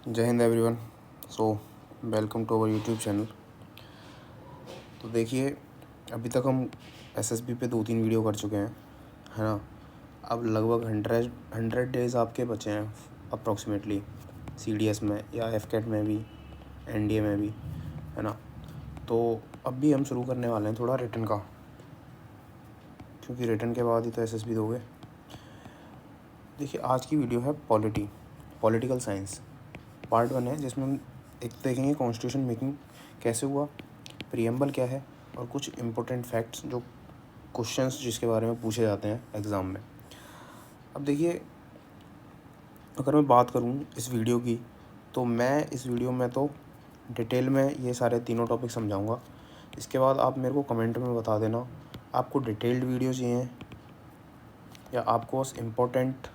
जय हिंद everyone. So welcome to our YouTube channel. तो देखिए, अभी तक हम एसएसबी पे 2-3 वीडियो कर चुके हैं, है ना। अब लगभग 100 डेज़ आपके बचे हैं अप्रॉक्सीमेटली, सीडीएस में या एफकेट में भी, एनडीए में भी, है ना। तो अब भी हम शुरू करने वाले हैं थोड़ा रिटन का, क्योंकि रिटन के बाद ही तो एसएसबी दोगे। देखिए, आज की वीडियो है पॉलिटिकल साइंस पार्ट 1 है, जिसमें हम एक देखेंगे कॉन्स्टिट्यूशन मेकिंग कैसे हुआ, प्रीएम्बल क्या है, और कुछ इम्पोर्टेंट फैक्ट्स जो क्वेश्चंस जिसके बारे में पूछे जाते हैं एग्ज़ाम में। अब देखिए, अगर मैं बात करूं इस वीडियो की, तो मैं इस वीडियो में तो डिटेल में ये सारे तीनों टॉपिक समझाऊंगा। इसके बाद आप मेरे को कमेंट में बता देना आपको डिटेल्ड वीडियो चाहिए या आपको बस इम्पोर्टेंट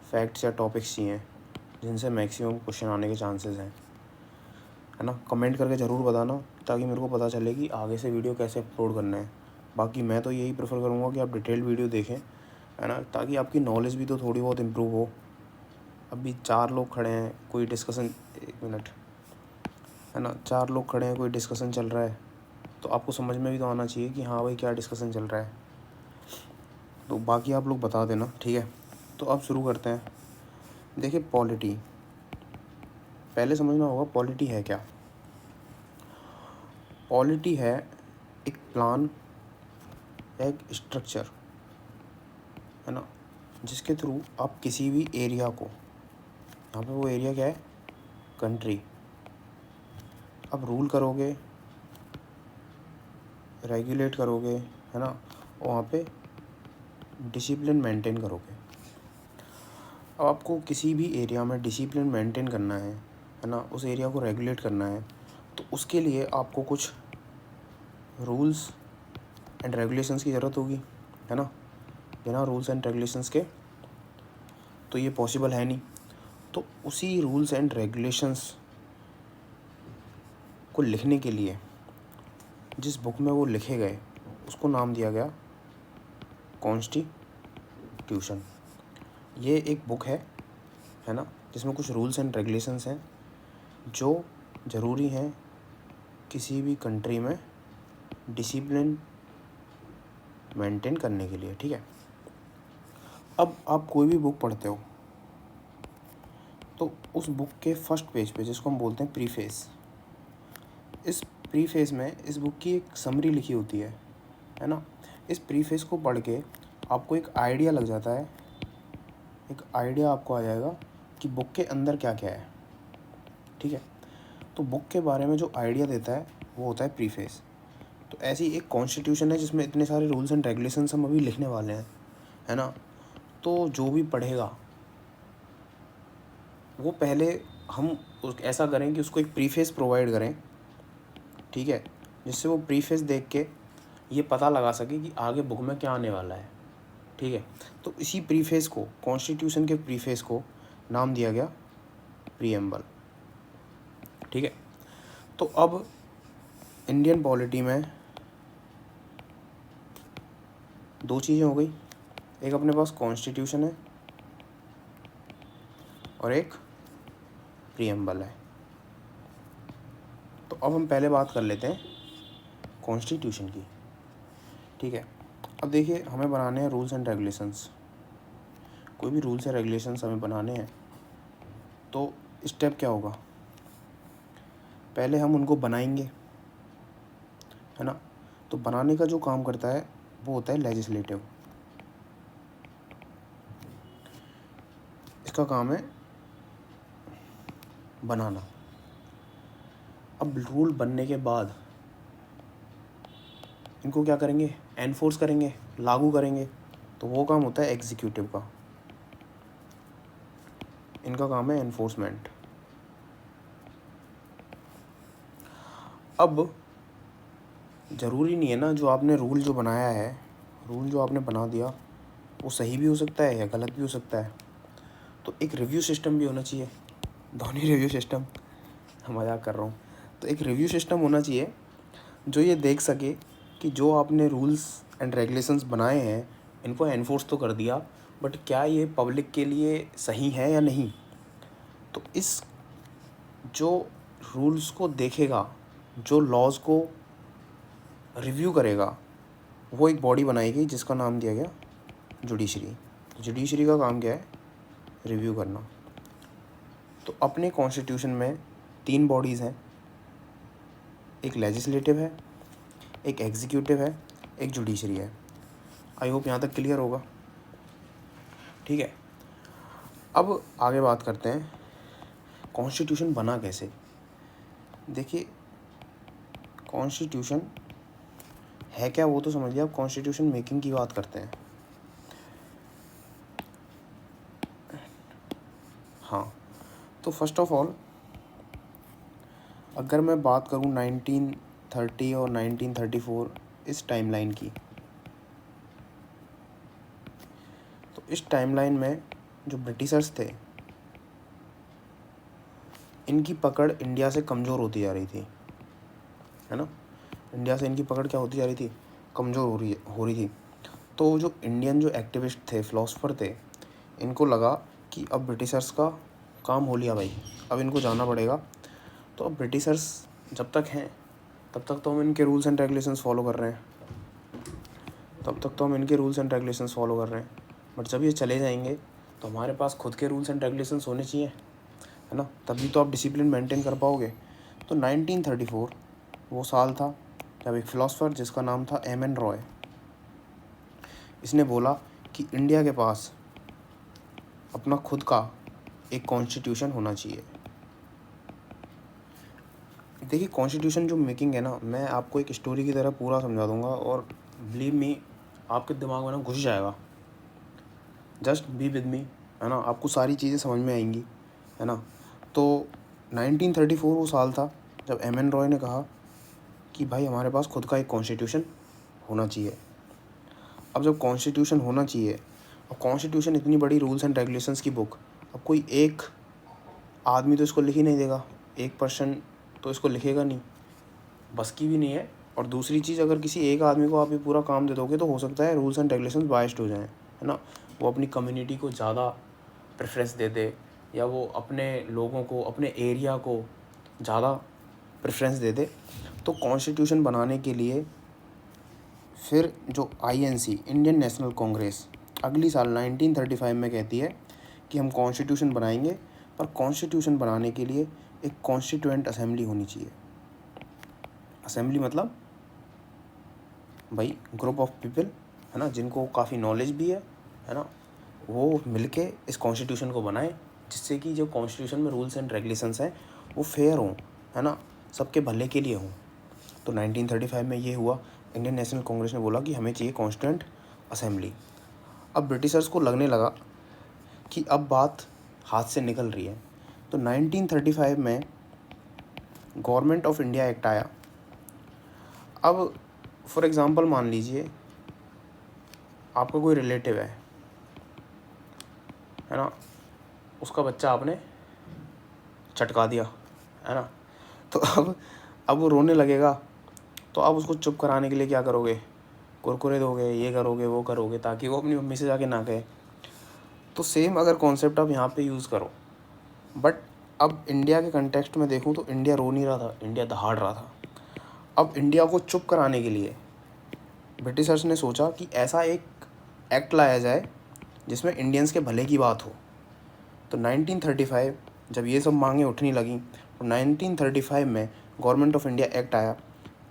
फैक्ट्स या टॉपिक्स चाहिए जिनसे मैक्सिमम क्वेश्चन आने के चांसेस हैं, है ना। कमेंट करके ज़रूर बताना ताकि मेरे को पता चले कि आगे से वीडियो कैसे अपलोड करना है। बाकी मैं तो यही प्रेफर करूँगा कि आप डिटेल्ड वीडियो देखें, है ना, ताकि आपकी नॉलेज भी तो थोड़ी बहुत इम्प्रूव हो। अभी 4 लोग खड़े हैं, कोई डिस्कशन, 1 मिनट, है ना, 4 लोग खड़े हैं, कोई डिस्कशन चल रहा है, तो आपको समझ में भी तो आना चाहिए कि हाँ भाई क्या डिस्कशन चल रहा है। तो बाकी आप लोग बता देना, ठीक है। तो अब शुरू करते हैं। देखिए, पहले समझना होगा पॉलिटी है क्या। पॉलिटी है एक प्लान या एक स्ट्रक्चर, है ना, जिसके थ्रू आप किसी भी एरिया को, यहाँ पे वो एरिया क्या है, कंट्री, आप रूल करोगे, रेगुलेट करोगे, है ना, और वहाँ पे डिसिप्लिन मेंटेन करोगे। अब आपको किसी भी एरिया में डिसिप्लिन मेंटेन करना है ना, उस एरिया को रेगुलेट करना है, तो उसके लिए आपको कुछ रूल्स एंड रेगुलेशंस की ज़रूरत होगी, है ना। बिना रूल्स एंड रेगुलेशंस के तो ये पॉसिबल है नहीं। तो उसी रूल्स एंड रेगुलेशंस को लिखने के लिए जिस बुक में वो लिखे गए उसको नाम दिया गया कॉन्स्टिट्यूशन। ये एक बुक है ना, जिसमें कुछ रूल्स एंड रेगुलेशंस हैं जो ज़रूरी हैं किसी भी कंट्री में डिसिप्लिन मेंटेन करने के लिए, ठीक है। अब आप कोई भी बुक पढ़ते हो तो उस बुक के फर्स्ट पेज पे, जिसको हम बोलते हैं प्रीफेस, इस प्रीफेस में इस बुक की एक समरी लिखी होती है ना। इस प्रीफेस को पढ़ के आपको एक आइडिया लग जाता है, एक आइडिया आपको आ जाएगा कि बुक के अंदर क्या क्या है, ठीक है। तो बुक के बारे में जो आइडिया देता है वो होता है प्रीफेस। तो ऐसी एक कॉन्स्टिट्यूशन है जिसमें इतने सारे रूल्स एंड रेगुलेशंस हम अभी लिखने वाले हैं, है ना। तो जो भी पढ़ेगा वो पहले हम ऐसा करें कि उसको एक प्रीफेस प्रोवाइड करें, ठीक है, जिससे वो प्रीफेस देख के ये पता लगा सके कि आगे बुक में क्या आने वाला है, ठीक है। तो इसी प्रीफेस को, कॉन्स्टिट्यूशन के प्रीफेस को नाम दिया गया प्रीएम्बल, ठीक है। तो अब इंडियन पॉलिटी में 2 चीज़ें हो गई, एक अपने पास कॉन्स्टिट्यूशन है और एक प्रीएम्बल है। तो अब हम पहले बात कर लेते हैं कॉन्स्टिट्यूशन की, ठीक है। अब देखिए, हमें बनाने हैं रूल्स एंड रेगुलेशंस। कोई भी रूल्स एंड रेगुलेशंस हमें बनाने हैं तो स्टेप क्या होगा, पहले हम उनको बनाएंगे, है ना। तो बनाने का जो काम करता है वो होता है लेजिस्लेटिव। इसका काम है बनाना। अब रूल बनने के बाद इनको क्या करेंगे, एनफोर्स करेंगे, लागू करेंगे। तो वो काम होता है एग्जीक्यूटिव का, इनका काम है एनफोर्समेंट। अब ज़रूरी नहीं है ना, जो आपने रूल जो बनाया है, रूल जो आपने बना दिया वो सही भी हो सकता है या गलत भी हो सकता है। तो एक रिव्यू सिस्टम भी होना चाहिए, धोनी रिव्यू सिस्टम, मजाक कर रहा हूँ। तो एक रिव्यू सिस्टम होना चाहिए जो ये देख सके कि जो आपने रूल्स एंड रेगुलेशंस बनाए हैं इनको एनफोर्स तो कर दिया, बट क्या ये पब्लिक के लिए सही है या नहीं। तो इस जो रूल्स को देखेगा, जो लॉज को रिव्यू करेगा, वो एक बॉडी बनाई गई जिसका नाम दिया गया जुडिशरी। जुडिशरी का काम क्या है? रिव्यू करना। तो अपने कॉन्स्टिट्यूशन में 3 बॉडीज़ हैं, एक लेजिस्लेटिव है, एक एग्जीक्यूटिव है, एक जुडिशरी है। आई होप यहाँ तक क्लियर होगा। ठीक है, अब आगे बात करते हैं कॉन्स्टिट्यूशन बना कैसे। देखिए, कॉन्स्टिट्यूशन है क्या वो तो समझ लिया, अब कॉन्स्टिट्यूशन मेकिंग की बात करते हैं। हाँ, तो फर्स्ट ऑफ ऑल अगर मैं बात करूँ 1930 और 1934 इस टाइमलाइन की, तो इस टाइमलाइन में जो ब्रिटिशर्स थे, इनकी पकड़ इंडिया से कमज़ोर होती जा रही थी, है ना। इंडिया से इनकी पकड़ क्या होती जा रही थी? कमज़ोर हो रही थी। तो जो इंडियन जो एक्टिविस्ट थे, फ़िलासफ़र थे, इनको लगा कि अब ब्रिटिशर्स का काम हो लिया भाई, अब इनको जाना पड़ेगा। तो अब ब्रिटिशर्स जब तक हैं तब तक तो हम इनके रूल्स एंड रेगुलेशंस फॉलो कर रहे हैं, बट जब ये चले जाएंगे तो हमारे पास खुद के रूल्स एंड रेगुलेशंस होने चाहिए, है ना, तभी तो आप डिसिप्लिन मेंटेन कर पाओगे। तो 1934 वो साल था जब एक फ़िलासफ़र जिसका नाम था एम.एन. रॉय, इसने बोला कि इंडिया के पास अपना खुद का एक कॉन्स्टिट्यूशन होना चाहिए। देखिए, कॉन्स्टिट्यूशन जो मेकिंग है ना, मैं आपको एक स्टोरी की तरह पूरा समझा दूंगा और बिलीव मी, आपके दिमाग में ना घुस जाएगा। जस्ट बी विद मी, है ना, आपको सारी चीज़ें समझ में आएंगी, है ना। तो 1934 वो साल था जब एम.एन. रॉय ने कहा कि भाई हमारे पास खुद का एक कॉन्स्टिट्यूशन होना चाहिए। अब जब कॉन्स्टिट्यूशन होना चाहिए, अब कॉन्स्टिट्यूशन इतनी बड़ी रूल्स एंड रेगुलेशंस की बुक, अब कोई एक आदमी तो इसको लिख ही नहीं देगा, एक पर्सन तो इसको लिखेगा नहीं, बस की भी नहीं है। और दूसरी चीज़, अगर किसी एक आदमी को आप ये पूरा काम दे दोगे तो हो सकता है रूल्स एंड रेगुलेशंस बायस्ड हो जाएं, है ना, वो अपनी कम्युनिटी को ज़्यादा प्रेफरेंस दे दे, या वो अपने लोगों को, अपने एरिया को ज़्यादा प्रेफरेंस दे दे। तो कॉन्स्टिट्यूशन बनाने के लिए फिर जो INC, इंडियन नेशनल कांग्रेस, अगली साल 1935 में कहती है कि हम कॉन्स्टिट्यूशन बनाएंगे, पर कॉन्स्टिट्यूशन बनाने के लिए एक कॉन्स्टिट्यूएंट असेंबली होनी चाहिए। असेंबली मतलब भाई ग्रुप ऑफ पीपल, है ना, जिनको काफ़ी नॉलेज भी है ना, वो मिलके इस कॉन्स्टिट्यूशन को बनाएं, जिससे कि जो कॉन्स्टिट्यूशन में रूल्स एंड रेगुलेशंस हैं वो फेयर हों, है ना, सबके भले के लिए हों। तो 1935 में ये हुआ, इंडियन नेशनल कांग्रेस ने बोला कि हमें चाहिए कॉन्स्टिट्यूएंट असेंबली। अब ब्रिटिशर्स को लगने लगा कि अब बात हाथ से निकल रही है, तो 1935 में गवर्नमेंट ऑफ इंडिया एक्ट आया। अब फॉर एग्ज़ाम्पल मान लीजिए आपका कोई रिलेटिव है ना, उसका बच्चा आपने चटका दिया, है ना, तो अब वो रोने लगेगा, तो आप उसको चुप कराने के लिए क्या करोगे? कुरकुरे दोगे, ये करोगे, वो करोगे, ताकि वो अपनी मम्मी से जाके ना कहे। तो सेम अगर कॉन्सेप्ट आप यहाँ पे यूज़ करो, बट अब इंडिया के कंटेक्स्ट में देखूँ तो इंडिया रो नहीं रहा था, इंडिया दहाड़ रहा था। अब इंडिया को चुप कराने के लिए ब्रिटिशर्स ने सोचा कि ऐसा एक एक्ट लाया जाए जिसमें इंडियंस के भले की बात हो। तो 1935 जब ये सब मांगें उठने लगी, तो 1935 में गवर्नमेंट ऑफ इंडिया एक्ट आया।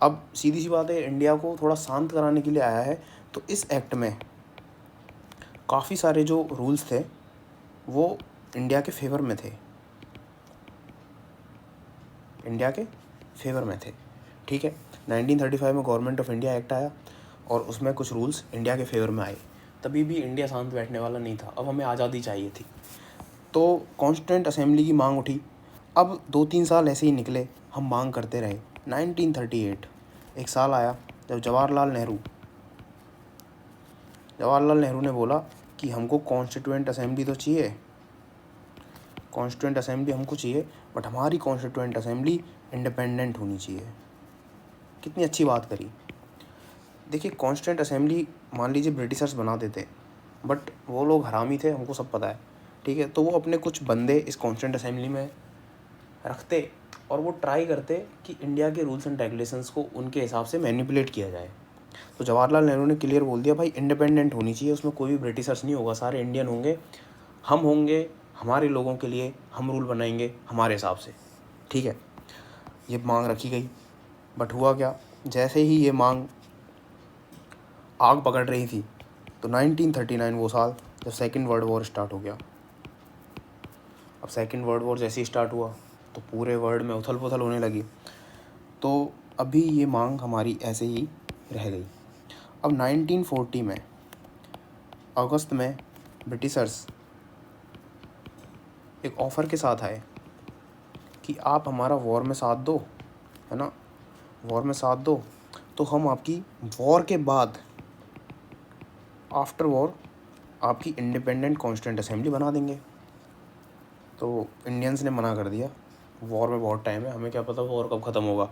अब सीधी सी बात है, इंडिया को थोड़ा शांत कराने के लिए आया है, तो इस एक्ट में काफ़ी सारे जो रूल्स थे वो इंडिया के फेवर में थे, ठीक है। 1935 में गवर्नमेंट ऑफ इंडिया एक्ट आया और उसमें कुछ रूल्स इंडिया के फेवर में आए। तभी भी इंडिया शांत बैठने वाला नहीं था, अब हमें आज़ादी चाहिए थी। तो कॉन्स्टिट्यूएंट असेंबली की मांग उठी। अब 2-3 साल ऐसे ही निकले, हम मांग करते रहे। 1938 एक साल आया जब जवाहरलाल नेहरू ने बोला कि हमको कॉन्स्टिट्यूएंट असेंबली तो चाहिए, बट हमारी कॉन्स्टिट्यूएंट असेंबली इंडिपेंडेंट होनी चाहिए। कितनी अच्छी बात करी। देखिए, कॉन्स्टिट्यूएंट असेंबली मान लीजिए ब्रिटिशर्स बना देते, बट वो लोग हरामी थे, हमको सब पता है, ठीक है। तो वो अपने कुछ बंदे इस कॉन्स्टिट्यूएंट असेंबली में, रखते और वो ट्राई करते कि इंडिया के रूल्स एंड रेगुलेशंस को उनके हिसाब से मैनिपुलेट किया जाए। तो जवाहरलाल नेहरू ने क्लियर बोल दिया, भाई इंडिपेंडेंट होनी चाहिए, उसमें कोई भी ब्रिटिशर्स नहीं होगा, सारे इंडियन होंगे, हम होंगे हमारे लोगों के लिए, हम रूल बनाएंगे हमारे हिसाब से। ठीक है, ये मांग रखी गई। बट हुआ क्या, जैसे ही ये मांग आग पकड़ रही थी तो 1939 वो साल जब सेकेंड वर्ल्ड वॉर स्टार्ट हो गया। अब सेकेंड वर्ल्ड वॉर जैसे ही स्टार्ट हुआ तो पूरे वर्ल्ड में उथल पुथल होने लगी। तो अभी ये मांग हमारी ऐसे ही रह गई। अब 1940 में अगस्त में ब्रिटिशर्स एक ऑफ़र के साथ आए कि आप हमारा वॉर में साथ दो, है ना, वॉर में साथ दो तो हम आपकी वॉर के बाद आफ्टर वॉर आपकी इंडिपेंडेंट कॉन्स्टिट्यूंट असेंबली बना देंगे। तो इंडियंस ने मना कर दिया, वॉर में बहुत टाइम है, हमें क्या पता वॉर कब ख़त्म होगा।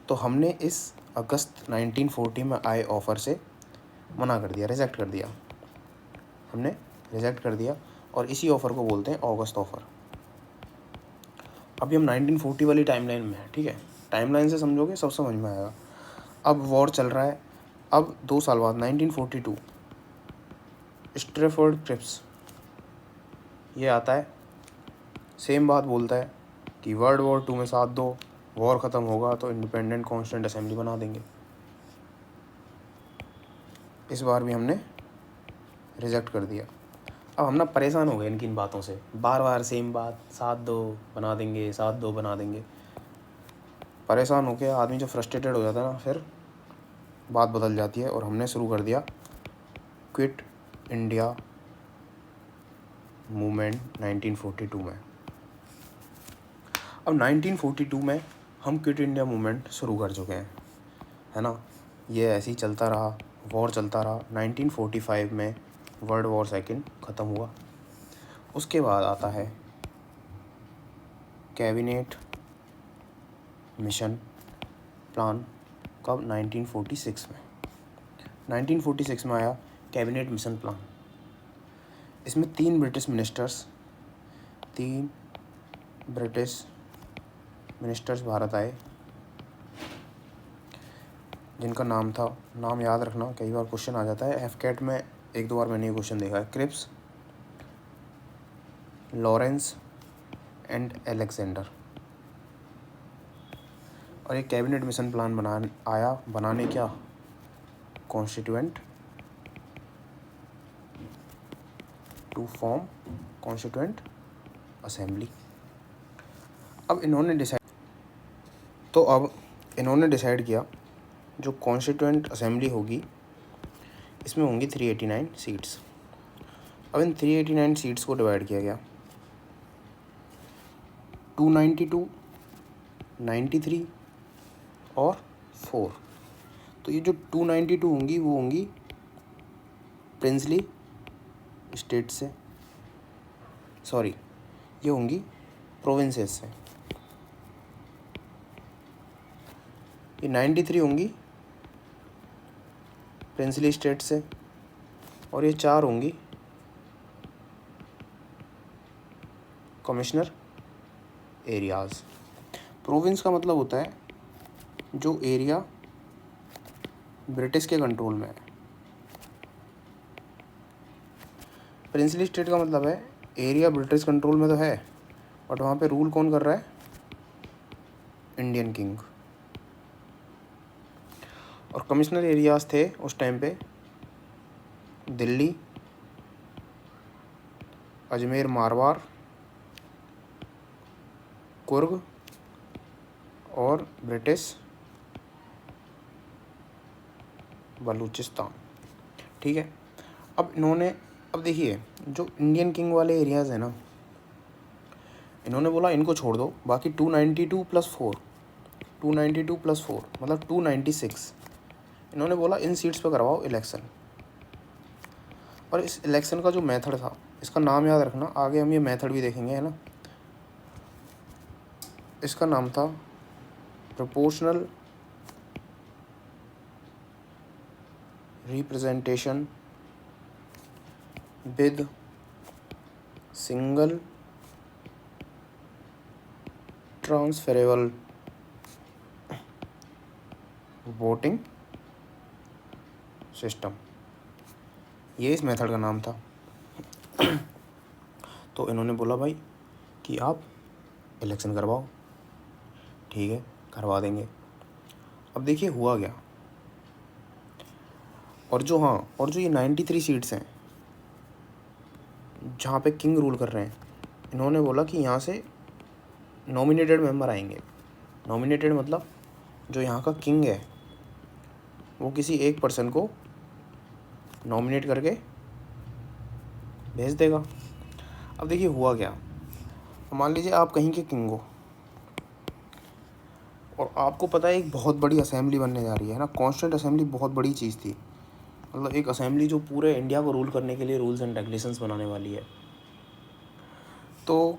तो हमने इस अगस्त 1940 में आए ऑफ़र से मना कर दिया, रिजेक्ट कर दिया, हमने रिजेक्ट कर दिया। और इसी ऑफ़र को बोलते हैं अगस्त ऑफ़र। अभी हम 1940 वाली टाइमलाइन में हैं। ठीक है, टाइमलाइन से समझोगे सब समझ में आएगा। अब वॉर चल रहा है। अब 2 साल बाद 1942 स्ट्रैफर्ड क्रिप्स ये आता है, सेम बात बोलता है कि वर्ल्ड वॉर 2 में साथ दो, वॉर ख़त्म होगा तो इंडिपेंडेंट कॉन्स्टिट्यूंट असेंबली बना देंगे। इस बार भी हमने रिजेक्ट कर दिया। अब हम ना परेशान हो गए इनकी इन बातों से, बार बार सेम बात, साथ दो बना देंगे, साथ दो बना देंगे। परेशान हो के आदमी जब फ्रस्ट्रेटेड हो जाता है ना, फिर बात बदल जाती है और हमने शुरू कर दिया क्विट इंडिया मूवमेंट 1942 में। अब 1942 में हम क्विट इंडिया मूवमेंट शुरू कर चुके हैं, है ना। ये ऐसे ही चलता रहा, वॉर चलता रहा। 1945 में वर्ल्ड वॉर सेकेंड ख़त्म हुआ। उसके बाद आता है कैबिनेट मिशन प्लान। कब? 1946 में। 1946 में आया कैबिनेट मिशन प्लान। इसमें 3 ब्रिटिश मिनिस्टर्स भारत आए, जिनका नाम याद रखना, कई बार क्वेश्चन आ जाता है एफकेट में। 1-2 बार मैंने ये क्वेश्चन देखा है। Cripps, Lawrence and Alexander. और एक कैबिनेट मिशन प्लान बनाने क्या, constituent to form constituent assembly. अब इन्होंने डिसाइड किया जो कॉन्स्टिट्यूएंट असेंबली होगी इसमें होंगी 389 सीट्स। अब इन 389 सीट्स को डिवाइड किया गया 292, 93 और 4। तो ये जो 292 होंगी वो होंगी प्रिंसली स्टेट से, सॉरी ये होंगी प्रोविंसेस से। ये 93 होंगी प्रिंसली स्टेट से और ये 4 होंगी कमिश्नर एरियाज़। प्रोविंस का मतलब होता है जो एरिया ब्रिटिश के कंट्रोल में है। प्रिंसली स्टेट का मतलब है एरिया ब्रिटिश कंट्रोल में तो है बट वहाँ पे रूल कौन कर रहा है, इंडियन किंग। और कमिश्नर एरियाज़ थे उस टाइम पे दिल्ली, अजमेर मारवाड़, कुर्ग और ब्रिटिश बलूचिस्तान। ठीक है, अब देखिए जो इंडियन किंग वाले एरियाज़ हैं ना, इन्होंने बोला इनको छोड़ दो, बाकी 292 + 4 मतलब 296 इन्होंने बोला इन सीट्स पे करवाओ इलेक्शन। और इस इलेक्शन का जो मेथड था, इसका नाम याद रखना, आगे हम ये मेथड भी देखेंगे, है ना। इसका नाम था proportional representation with single transferable voting system, ये इस मेथड का नाम था। तो इन्होंने बोला भाई कि आप इलेक्शन करवाओ, ठीक है करवा देंगे। अब देखिए हुआ क्या, और जो ये 93 सीट्स हैं जहाँ पे किंग रूल कर रहे हैं, इन्होंने बोला कि यहाँ से नॉमिनेटेड मेंबर आएंगे। नॉमिनेटेड मतलब जो यहाँ का किंग है वो किसी एक पर्सन को नॉमिनेट करके भेज देगा। अब देखिए हुआ क्या, मान लीजिए आप कहीं के किंग हो और आपको पता है एक बहुत बड़ी असेंबली बनने जा रही है ना। कॉन्स्टिट्यूंट असेंबली बहुत बड़ी चीज़ थी, मतलब एक असेंबली जो पूरे इंडिया को रूल करने के लिए रूल्स एंड रेगुलेशंस बनाने वाली है। तो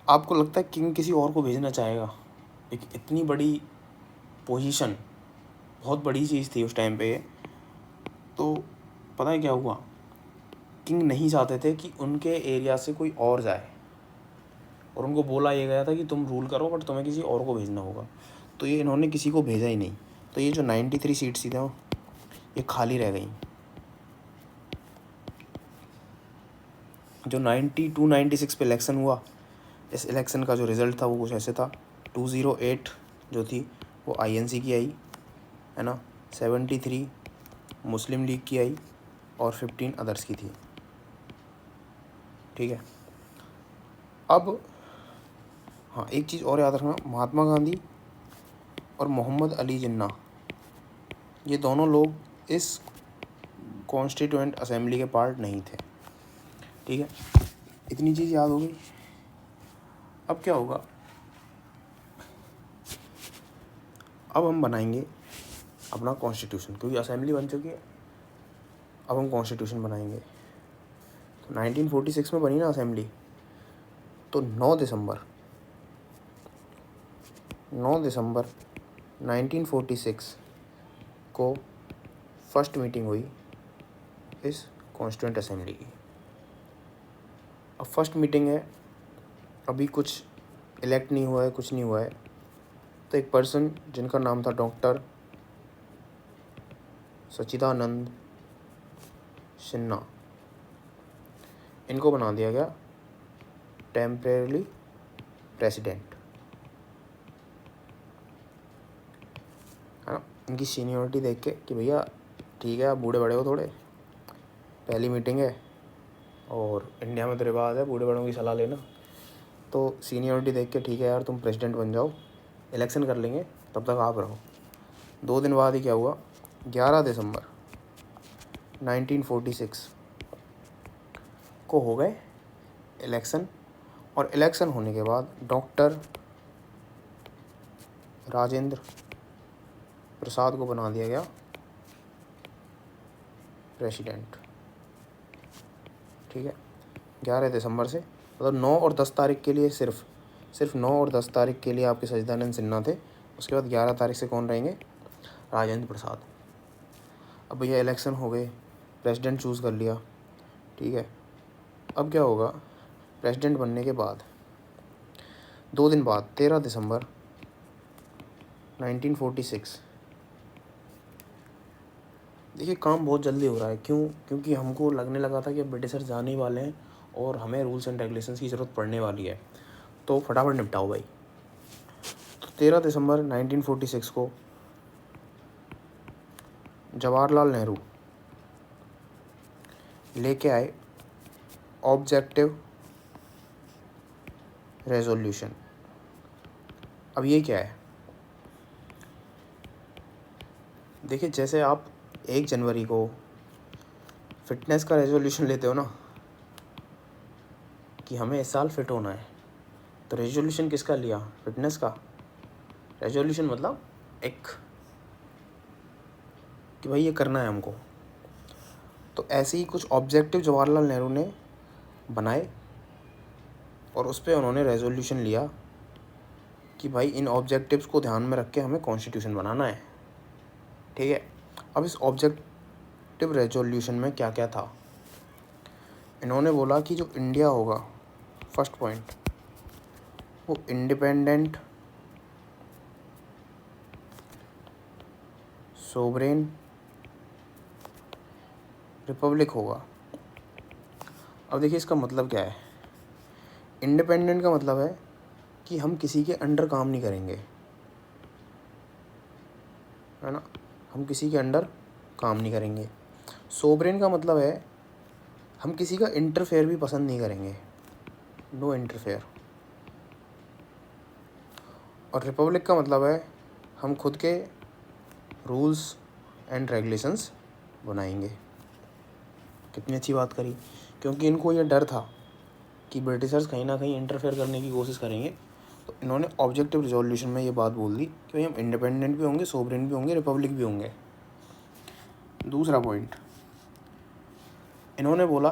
आपको लगता है किंग किसी और को भेजना चाहेगा? एक इतनी बड़ी पोजीशन, बहुत बड़ी चीज़ थी उस टाइम पे। तो पता है क्या हुआ, किंग नहीं चाहते थे कि उनके एरिया से कोई और जाए, और उनको बोला ये गया था कि तुम रूल करो बट तुम्हें किसी और को भेजना होगा। तो ये इन्होंने किसी को भेजा ही नहीं। तो ये जो 93 सीट्स थी ना ये खाली रह गई। जो 92-96 पे इलेक्शन हुआ, इस इलेक्शन का जो रिज़ल्ट था वो कुछ ऐसे था। 208 जो थी वो INC की आई, है ना, 73 मुस्लिम लीग की आई और 15 अदर्स की थी, ठीक है। अब हाँ एक चीज़ और याद रखना, महात्मा गांधी और मोहम्मद अली जिन्ना ये दोनों लोग इस कॉन्स्टिट्यूएंट असेंबली के पार्ट नहीं थे, ठीक है। इतनी चीज़ याद हो गई। अब क्या होगा, अब हम बनाएंगे अपना कॉन्स्टिट्यूशन, क्योंकि असेंबली बन चुकी है। अब हम कॉन्स्टिट्यूशन बनाएंगे। तो 1946 में बनी ना असेंबली, तो 9 दिसंबर 1946 को फर्स्ट मीटिंग हुई इस कॉन्स्टिट्यूएंट असेंबली की। अब फर्स्ट मीटिंग है, अभी कुछ इलेक्ट नहीं हुआ है, कुछ नहीं हुआ है। तो एक पर्सन जिनका नाम था डॉक्टर सच्चिदानंद सिन्हा, इनको बना दिया गया टेम्परेरी प्रेसिडेंट, है ना। इनकी सीनियरिटी देख के कि भैया ठीक है आप बूढ़े बड़े हो थोड़े, पहली मीटिंग है और इंडिया में तो रिवाज है बूढ़े बड़ों की सलाह लेना। तो सीनियरिटी देख के ठीक है यार तुम प्रेसिडेंट बन जाओ, इलेक्शन कर लेंगे तब तक आप रहो। 2 दिन बाद ही क्या हुआ, 11 दिसंबर 1946 को हो गए इलेक्शन। और इलेक्शन होने के बाद डॉक्टर राजेंद्र प्रसाद को बना दिया गया प्रेसिडेंट, ठीक है। 11 दिसंबर से, मतलब 9 और 10 तारीख के लिए सिर्फ 9 और 10 तारीख के लिए आपके सच्चिदानंद सिन्हा थे। उसके बाद 11 तारीख से कौन रहेंगे, राजेंद्र प्रसाद। अब भैया इलेक्शन हो गए, प्रेसिडेंट चूज़ कर लिया, ठीक है। अब क्या होगा, प्रेसिडेंट बनने के बाद 2 दिन बाद 13 दिसंबर 1946, देखिए काम बहुत जल्दी हो रहा है। क्यों? क्योंकि हमको लगने लगा था कि ब्रिटिशर जाने ही वाले हैं और हमें रूल्स एंड रेगुलेशंस की ज़रूरत पड़ने वाली है, तो फटाफट निपटाओ भाई। तो 13 दिसंबर 1946 को जवाहरलाल नेहरू लेके आए ऑब्जेक्टिव रेजोल्यूशन। अब ये क्या है, देखिए जैसे आप 1 जनवरी को फिटनेस का रेजोल्यूशन लेते हो ना कि हमें इस साल फिट होना है, तो रेजोल्यूशन किसका लिया, फिटनेस का। रेजोल्यूशन मतलब एक कि भाई ये करना है हमको। तो ऐसे ही कुछ ऑब्जेक्टिव जवाहरलाल नेहरू ने बनाए और उस पर उन्होंने रेजोल्यूशन लिया कि भाई इन ऑब्जेक्टिव्स को ध्यान में रख के हमें कॉन्स्टिट्यूशन बनाना है, ठीक है। अब इस ऑब्जेक्टिव रेजोल्यूशन में क्या क्या था, इन्होंने बोला कि जो इंडिया होगा, फर्स्ट पॉइंट, वो इंडिपेंडेंट, सोवरेन रिपब्लिक होगा। अब देखिए इसका मतलब क्या है। इंडिपेंडेंट का मतलब है कि हम किसी के अंडर काम नहीं करेंगे, है ना, हम किसी के अंडर काम नहीं करेंगे। सोवरेन का मतलब है हम किसी का इंटरफेयर भी पसंद नहीं करेंगे, नो इंटरफेयर। और रिपब्लिक का मतलब है हम खुद के रूल्स एंड रेगुलेशंस बनाएंगे। कितनी अच्छी बात करी, क्योंकि इनको ये डर था कि ब्रिटिशर्स कहीं ना कहीं इंटरफेयर करने की कोशिश करेंगे, तो इन्होंने ऑब्जेक्टिव रिजोल्यूशन में ये बात बोल दी कि भाई हम इंडिपेंडेंट भी होंगे, सोवरेन भी होंगे, रिपब्लिक भी होंगे। दूसरा पॉइंट, इन्होंने बोला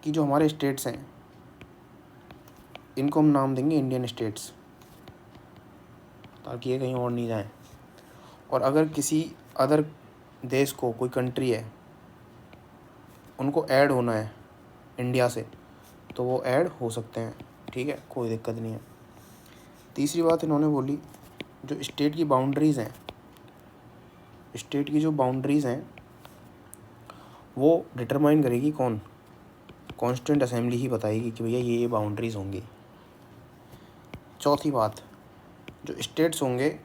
कि जो हमारे स्टेट्स हैं इनको हम नाम देंगे इंडियन स्टेट्स, ताकि ये कहीं और नहीं जाएं। और अगर किसी अदर देश को, कोई कंट्री है, उनको ऐड होना है इंडिया से, तो वो ऐड हो सकते हैं, ठीक है, कोई दिक्कत नहीं है। तीसरी बात इन्होंने बोली, जो स्टेट की बाउंड्रीज़ हैं, स्टेट की जो बाउंड्रीज़ हैं वो डिटरमाइन करेगी कौन, कॉन्स्टिट्यूंट असेंबली ही बताएगी कि भैया ये बाउंड्रीज़ होंगी। चौथी बात, जो स्टेट्स होंगे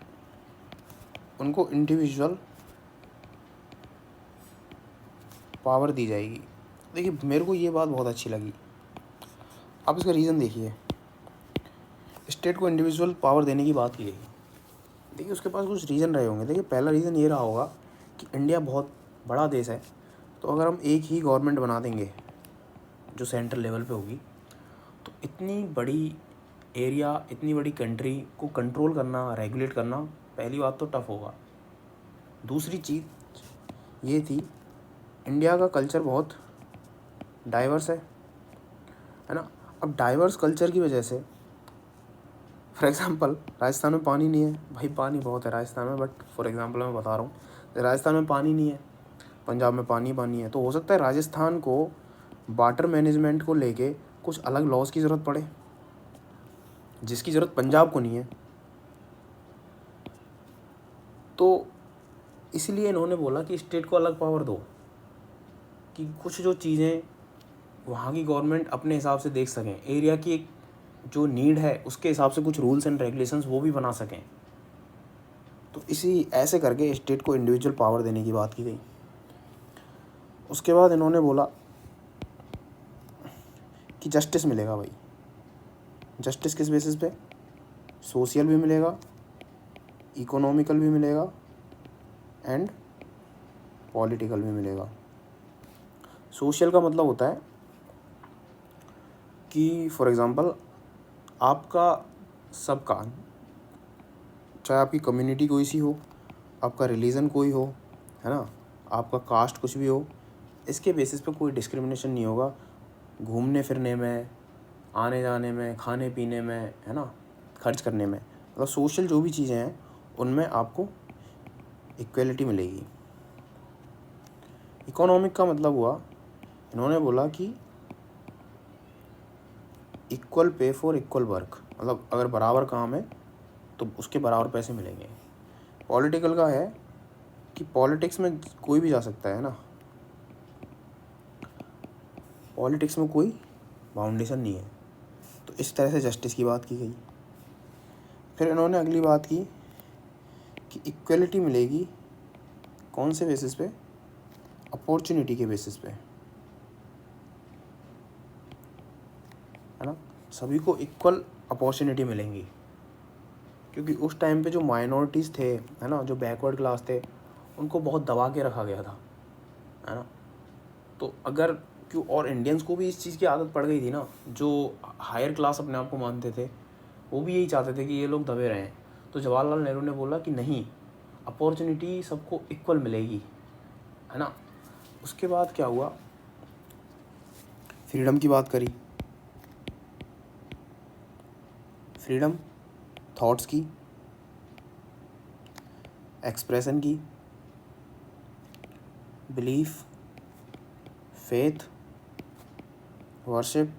उनको इंडिविजुअल पावर दी जाएगी। देखिए मेरे को ये बात बहुत अच्छी लगी। आप इसका रीज़न देखिए, स्टेट को इंडिविजुअल पावर देने की बात की गई। देखिए उसके पास कुछ रीज़न रहे होंगे। देखिए पहला रीज़न ये रहा होगा कि इंडिया बहुत बड़ा देश है, तो अगर हम एक ही गवर्नमेंट बना देंगे जो सेंट्रल लेवल पे होगी, तो इतनी बड़ी एरिया, इतनी बड़ी कंट्री को कंट्रोल करना, रेगुलेट करना, पहली बात तो टफ होगा। दूसरी चीज़ ये थी, इंडिया का कल्चर बहुत डाइवर्स है ना। अब डाइवर्स कल्चर की वजह से, फॉर एग्ज़ाम्पल राजस्थान में पानी नहीं है, भाई पानी बहुत है राजस्थान में, बट फॉर एग्ज़ाम्पल मैं बता रहा हूँ, राजस्थान में पानी नहीं है, पंजाब में पानी है, तो हो सकता है राजस्थान को वाटर मैनेजमेंट को लेके कुछ अलग लॉज की ज़रूरत पड़े, जिसकी ज़रूरत पंजाब को नहीं है। तो इसलिए इन्होंने बोला कि स्टेट को अलग पावर दो, कि कुछ जो चीज़ें वहाँ की गवर्नमेंट अपने हिसाब से देख सकें, एरिया की एक जो नीड है उसके हिसाब से कुछ रूल्स एंड रेगुलेशंस वो भी बना सकें। तो इसी ऐसे करके स्टेट को इंडिविजुअल पावर देने की बात की गई। उसके बाद इन्होंने बोला कि जस्टिस मिलेगा भाई। जस्टिस किस बेसिस पे, सोशल भी मिलेगा, इकोनॉमिकल भी मिलेगा एंड पॉलिटिकल भी मिलेगा। सोशल का मतलब होता है कि फॉर एग्ज़ाम्पल आपका सबका, चाहे आपकी कम्युनिटी कोई सी हो, आपका रिलीजन कोई हो, है ना, आपका कास्ट कुछ भी हो, इसके बेसिस पे कोई डिस्क्रिमिनेशन नहीं होगा घूमने फिरने में, आने जाने में, खाने पीने में, है ना, खर्च करने में। मतलब सोशल जो भी चीज़ें हैं उनमें आपको इक्वलिटी मिलेगी। इकोनॉमिक का मतलब हुआ, इन्होंने बोला कि equal pay for equal work, मतलब अगर बराबर काम है तो उसके बराबर पैसे मिलेंगे। पॉलिटिकल का है कि पॉलिटिक्स में कोई भी जा सकता है ना, पॉलिटिक्स में कोई बाउंडेशन नहीं है। तो इस तरह से जस्टिस की बात की गई। फिर इन्होंने अगली बात की कि इक्वलिटी मिलेगी कौन से बेसिस पे, अपॉर्चुनिटी के बेसिस पे, है ना, सभी को इक्वल अपॉर्चुनिटी मिलेंगी। क्योंकि उस टाइम पे जो माइनॉरिटीज़ थे, है ना, जो बैकवर्ड क्लास थे, उनको बहुत दबा के रखा गया था, है ना। तो अगर क्यों, और इंडियंस को भी इस चीज़ की आदत पड़ गई थी ना, जो हायर क्लास अपने आप को मानते थे वो भी यही चाहते थे कि ये लोग दबे रहें। तो जवाहरलाल नेहरू ने बोला कि नहीं, अपॉर्चुनिटी सबको इक्वल मिलेगी, है ना। उसके बाद क्या हुआ, फ्रीडम की बात करी, फ्रीडम थॉट्स की, एक्सप्रेशन की, belief, faith, worship,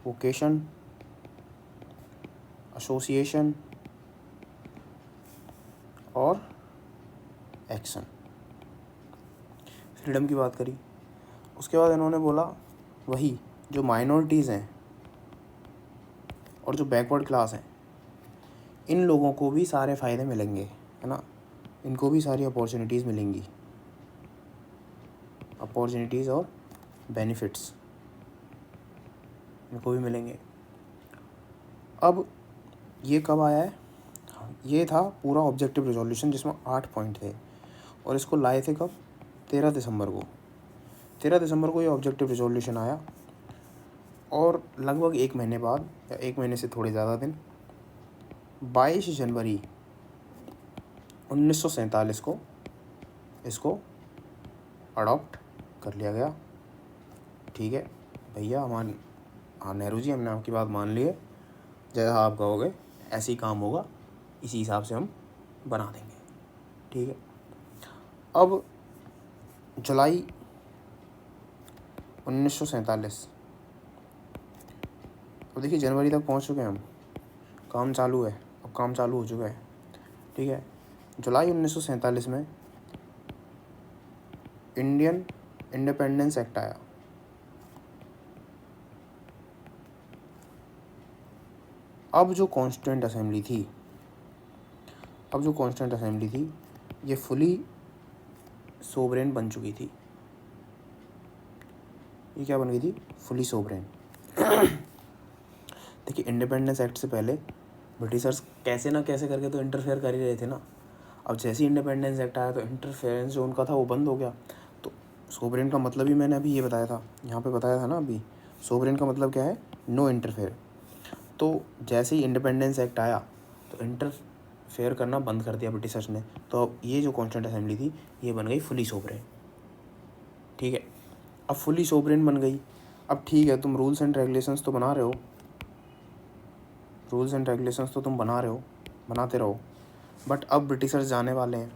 vocation, association और एक्शन। फ्रीडम की बात करी। उसके बाद इन्होंने बोला वही जो माइनॉरिटीज़ हैं और जो बैकवर्ड क्लास हैं, इन लोगों को भी सारे फ़ायदे मिलेंगे, है ना, इनको भी सारी अपॉर्चुनिटीज़ मिलेंगी, अपॉर्चुनिटीज़ और बेनिफिट्स इनको भी मिलेंगे। अब ये कब आया है? ये था पूरा ऑब्जेक्टिव रेजोल्यूशन जिसमें 8 पॉइंट थे, और इसको लाए थे कब? 13 दिसंबर को। 13 दिसंबर को ये ऑब्जेक्टिव रेजोल्यूशन आया, और लगभग 1 महीने बाद या 1 महीने से थोड़े ज़्यादा दिन, 22 जनवरी 1947 को इसको अडॉप्ट कर लिया गया। ठीक है भैया, हमारे नेहरू जी, हमने आपकी बात मान ली है, जैसा आप कहोगे ऐसे ही काम होगा, इसी हिसाब से हम बना देंगे। ठीक है। अब जुलाई 1947, अब देखिए जनवरी तक पहुंच चुके हैं हम, काम चालू है, अब काम चालू हो चुका है। ठीक है। जुलाई 1947 में इंडियन इंडिपेंडेंस एक्ट आया। अब जो कॉन्स्टिट्यूएंट असेंबली थी, ये फुली सोवरेन बन चुकी थी। ये क्या बन गई थी? Fully sovereign. देखिए, इंडिपेंडेंस एक्ट से पहले ब्रिटिशर्स कैसे ना कैसे करके तो इंटरफेयर कर ही रहे थे ना। अब जैसे ही इंडिपेंडेंस एक्ट आया तो इंटरफेरेंस जो उनका था वो बंद हो गया। तो सोवरेन का मतलब ही मैंने अभी ये बताया था, यहाँ पे बताया था ना अभी, सोवरेन का मतलब क्या है? No interfere. तो जैसे ही इंडिपेंडेंस एक्ट आया तो इंटरफेयर करना बंद कर दिया ब्रिटिशर्स ने। तो अब ये जो कॉन्स्टिट्यूएंट असेंबली थी ये बन गई फुली सोवरेन। ठीक है। अब फुली सोवरेन बन गई। अब ठीक है, तुम रूल्स एंड रेगुलेशंस तो बना रहे हो, तुम बनाते रहो, बट अब ब्रिटिशर्स जाने वाले हैं।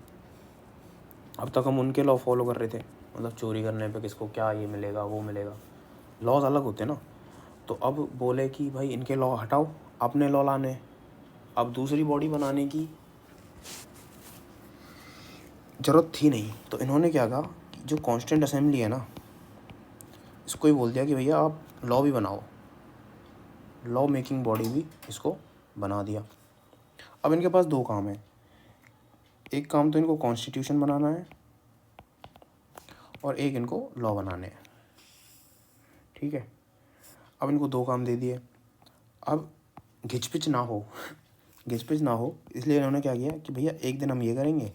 अब तक हम उनके लॉ फॉलो कर रहे थे, मतलब चोरी करने पे किसको क्या ये मिलेगा वो मिलेगा, लॉज अलग होते ना। तो अब बोले कि भाई इनके लॉ हटाओ, अपने लॉ लाने। अब दूसरी बॉडी बनाने की ज़रूरत थी नहीं, तो इन्होंने क्या कहा कि जो कॉन्स्टिट्यूएंट असेंबली है ना, इसको ही बोल दिया कि भैया आप लॉ भी बनाओ, लॉ मेकिंग बॉडी भी इसको बना दिया। अब इनके पास 2 काम है। एक काम तो इनको कॉन्स्टिट्यूशन बनाना है और एक इनको लॉ बनाने हैं। ठीक है। अब इनको 2 काम दे दिए। अब घिचपिच ना हो इसलिए इन्होंने क्या किया कि भैया एक दिन हम ये करेंगे,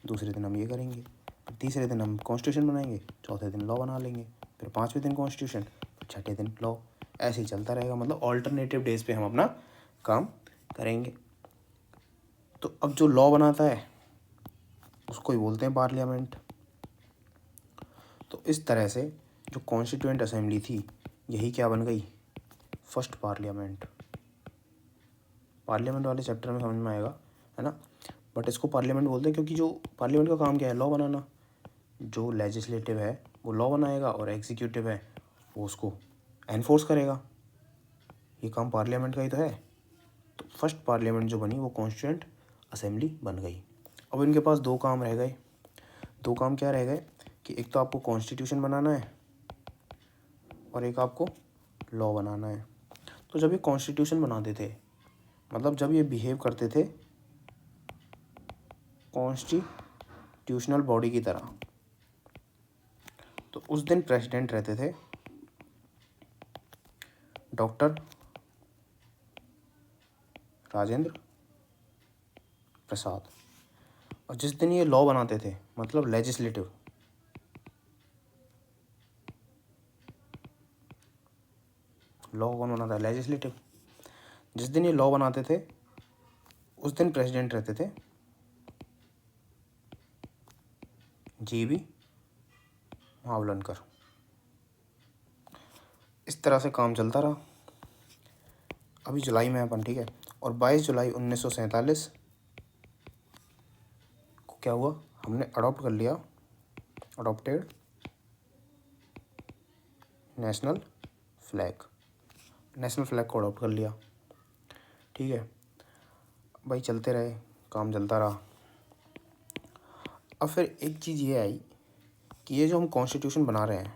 दूसरे दिन हम ये करेंगे, फिर तीसरे दिन हम कॉन्स्टिट्यूशन बनाएंगे, चौथे दिन लॉ बना लेंगे, फिर 5वें दिन कॉन्स्टिट्यूशन, फिर 6ठे दिन लॉ। ऐसे ही चलता रहेगा, मतलब ऑल्टरनेटिव डेज पे हम अपना काम करेंगे। तो अब जो लॉ बनाता है उसको ही बोलते हैं पार्लियामेंट। तो इस तरह से जो कॉन्स्टिट्यूएंट असेंबली थी यही क्या बन गई? First parliament. पार्लियामेंट वाले चैप्टर में समझ में आएगा, है ना, बट इसको पार्लियामेंट बोलते हैं क्योंकि जो पार्लियामेंट का काम क्या है? लॉ बनाना। जो लेजिस्लेटिव है वो लॉ बनाएगा और एग्जीक्यूटिव है वो उसको एनफोर्स करेगा। ये काम पार्लियामेंट का ही तो है। तो फर्स्ट पार्लियामेंट जो बनी वो कॉन्स्टिट्यूएंट असेंबली बन गई। अब इनके पास 2 काम रह गए। 2 काम क्या रह गए कि एक तो आपको कॉन्स्टिट्यूशन बनाना है और एक आपको लॉ बनाना है। तो जब ये कॉन्स्टिट्यूशन बनाते थे, मतलब जब ये बिहेव करते थे कॉन्स्टिट्यूशनल बॉडी की तरह, तो उस दिन प्रेसिडेंट रहते थे डॉक्टर राजेंद्र प्रसाद, और जिस दिन ये लॉ बनाते थे, मतलब लेजिस्लेटिव, लॉ कौन बनाता है? लेजिस्लेटिव। जिस दिन ये लॉ बनाते थे उस दिन प्रेसिडेंट रहते थे जीबी मावलनकर। इस तरह से काम चलता रहा। अभी जुलाई में अपन, ठीक है, और 22 जुलाई 1947 को क्या हुआ? हमने अडॉप्ट कर लिया, अडॉप्टेड नेशनल फ्लैग को अडॉप्ट कर लिया। ठीक है। भाई चलते रहे, काम चलता रहा। अब फिर एक चीज़ ये आई कि ये जो हम कॉन्स्टिट्यूशन बना रहे हैं,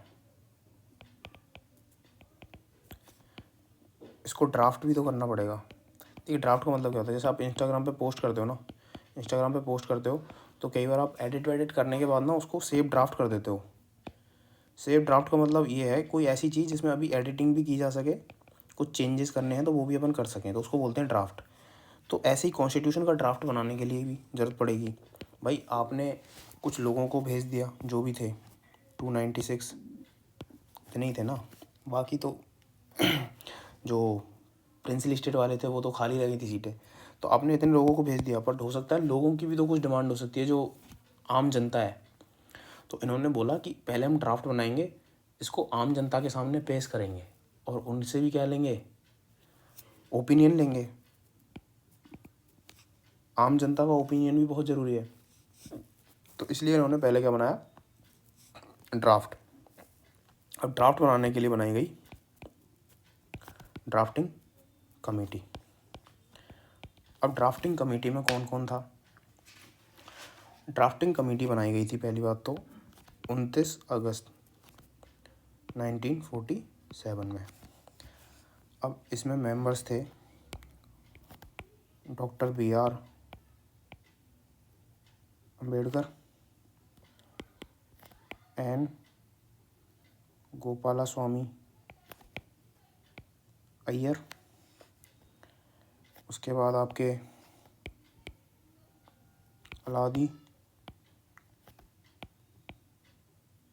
इसको ड्राफ्ट भी तो करना पड़ेगा। देखिए ड्राफ्ट का मतलब क्या होता है, जैसे आप इंस्टाग्राम पे पोस्ट करते हो ना, इंस्टाग्राम पे पोस्ट करते हो तो कई बार आप एडिट वेडिट करने के बाद ना उसको सेव ड्राफ्ट कर देते हो। सेव ड्राफ्ट का मतलब ये है कोई ऐसी चीज़ जिसमें अभी एडिटिंग भी की जा सके, कुछ चेंजेस करने हैं तो वो भी अपन कर सकें, तो उसको बोलते हैं ड्राफ्ट। तो ऐसे ही कॉन्स्टिट्यूशन का ड्राफ्ट बनाने के लिए भी ज़रूरत पड़ेगी। भाई आपने कुछ लोगों को भेज दिया जो भी थे, 296 तो नहीं थे ना, बाकी तो जो प्रिंसिल स्टेट वाले थे वो तो खाली रह गई थी सीटें, तो आपने इतने लोगों को भेज दिया, बट हो सकता है लोगों की भी तो कुछ डिमांड हो सकती है जो आम जनता है। तो इन्होंने बोला कि पहले हम ड्राफ्ट बनाएंगे, इसको आम जनता के सामने पेश करेंगे और उनसे भी क्या लेंगे, ओपिनियन लेंगे। आम जनता का ओपिनियन भी बहुत ज़रूरी है। तो इसलिए इन्होंने पहले क्या बनाया, ड्राफ्ट। अब ड्राफ्ट बनाने के लिए बनाई गई ड्राफ्टिंग कमेटी। अब ड्राफ्टिंग कमेटी में कौन कौन था, ड्राफ्टिंग कमेटी बनाई गई थी पहली बात तो 29 अगस्त 1947 में। अब इसमें मेंबर्स थे doctor BR Ambedkar, N Gopalaswami Iyer, उसके बाद आपके अलादी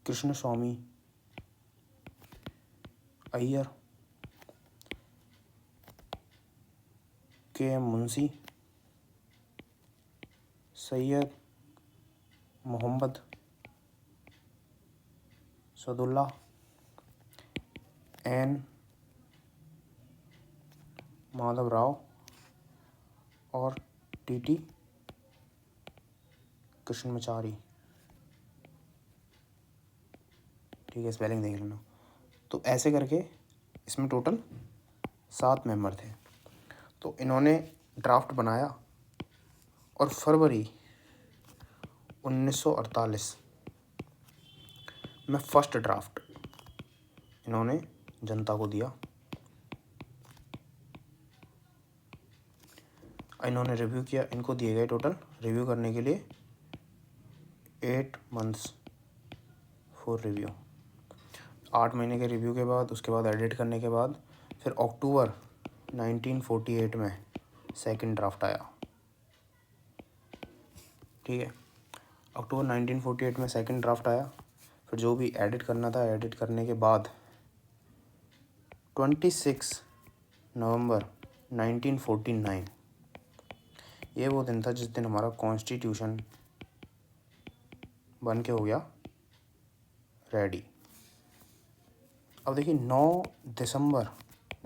कृष्ण स्वामी अय्यर, KM मुंशी, सैयद मोहम्मद सदुल्ला, N माधव राव और TT कृष्णमाचारी। ठीक है, स्पेलिंग देख लेना। तो ऐसे करके इसमें टोटल 7 मेंबर थे। तो इन्होंने ड्राफ्ट बनाया और फरवरी 1948 में फर्स्ट ड्राफ्ट इन्होंने जनता को दिया। इन्होंने रिव्यू किया, इनको दिए गए टोटल रिव्यू करने के लिए 8 मंथ्स फॉर रिव्यू। 8 महीने के रिव्यू के बाद, उसके बाद एडिट करने के बाद फिर अक्टूबर 1948 में सेकंड ड्राफ्ट आया। ठीक है, अक्टूबर 1948 में सेकंड ड्राफ्ट आया। फिर जो भी एडिट करना था, एडिट करने के बाद 26 नवंबर 1949 ये वो दिन था जिस दिन हमारा कॉन्स्टिट्यूशन बन के हो गया रेडी। अब देखिए 9 दिसंबर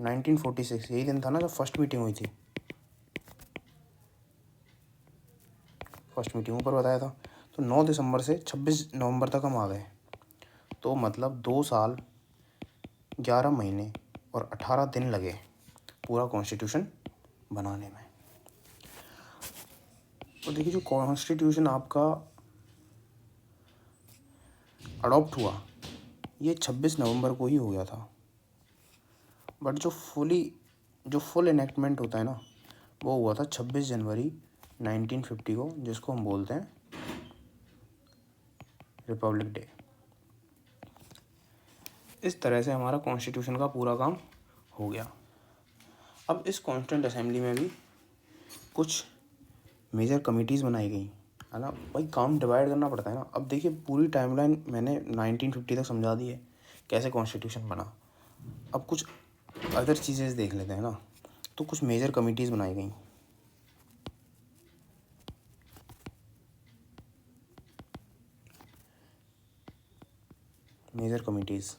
1946 यही दिन था ना जब फर्स्ट मीटिंग हुई थी। फर्स्ट मीटिंग ऊपर बताया था। तो 9 दिसंबर से 26 नवंबर तक हम आ गए, तो मतलब 2 साल 11 महीने और 18 दिन लगे पूरा कॉन्स्टिट्यूशन बनाने में। तो देखिए जो कॉन्स्टिट्यूशन आपका अडॉप्ट हुआ ये 26 नवंबर को ही हो गया था, बट जो फुल इनेक्टमेंट होता है ना वो हुआ था 26 जनवरी 1950 को, जिसको हम बोलते हैं रिपब्लिक डे। इस तरह से हमारा कॉन्स्टिट्यूशन का पूरा काम हो गया। अब इस कॉन्स्टिट्यूंट असेंबली में भी कुछ मेजर कमिटीज़ बनाई गई है ना। भाई काम डिवाइड करना पड़ता है ना। अब देखिए पूरी टाइमलाइन मैंने 1950 तक समझा दी है कैसे कॉन्स्टिट्यूशन बना। अब कुछ अदर चीज़ें देख लेते हैं ना। तो कुछ मेजर कमिटीज़ बनाई गई। मेजर कमिटीज़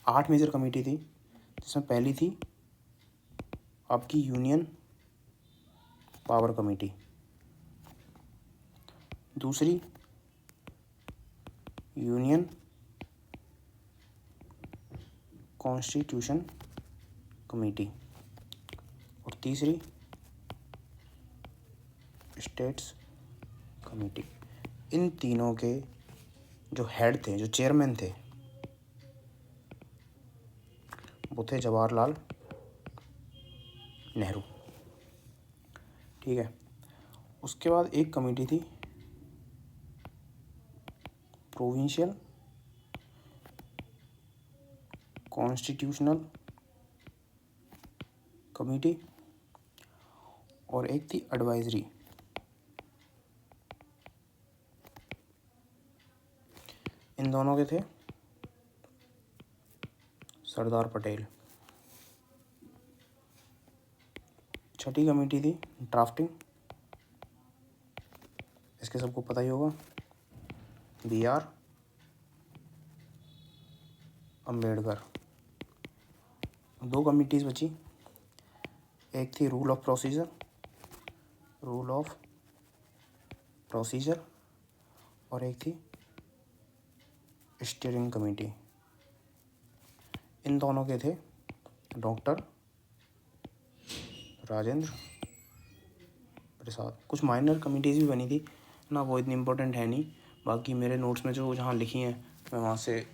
8 मेजर कमेटी थी, जिसमें पहली थी आपकी यूनियन पावर कमेटी, दूसरी यूनियन कॉन्स्टिट्यूशन कमेटी और तीसरी स्टेट्स कमेटी। इन तीनों के जो हेड थे, जो चेयरमैन थे, वो थे जवाहरलाल नेहरू। ठीक है। उसके बाद एक कमेटी थी प्रोविंशियल कॉन्स्टिट्यूशनल कमेटी और एक थी एडवाइजरी। इन दोनों के थे सरदार पटेल। छठी कमेटी थी ड्राफ्टिंग, इसके सबको पता ही होगा, BR अम्बेडकर। दो कमिटीज़ बची, एक थी रूल ऑफ प्रोसीजर और एक थी स्टीयरिंग कमेटी। इन दोनों के थे डॉक्टर राजेंद्र प्रसाद। कुछ माइनर कमिटीज़ भी बनी थी ना, वो इतनी इम्पोर्टेंट है नहीं। बाकी मेरे नोट्स में जो जहाँ लिखी हैं मैं वहाँ से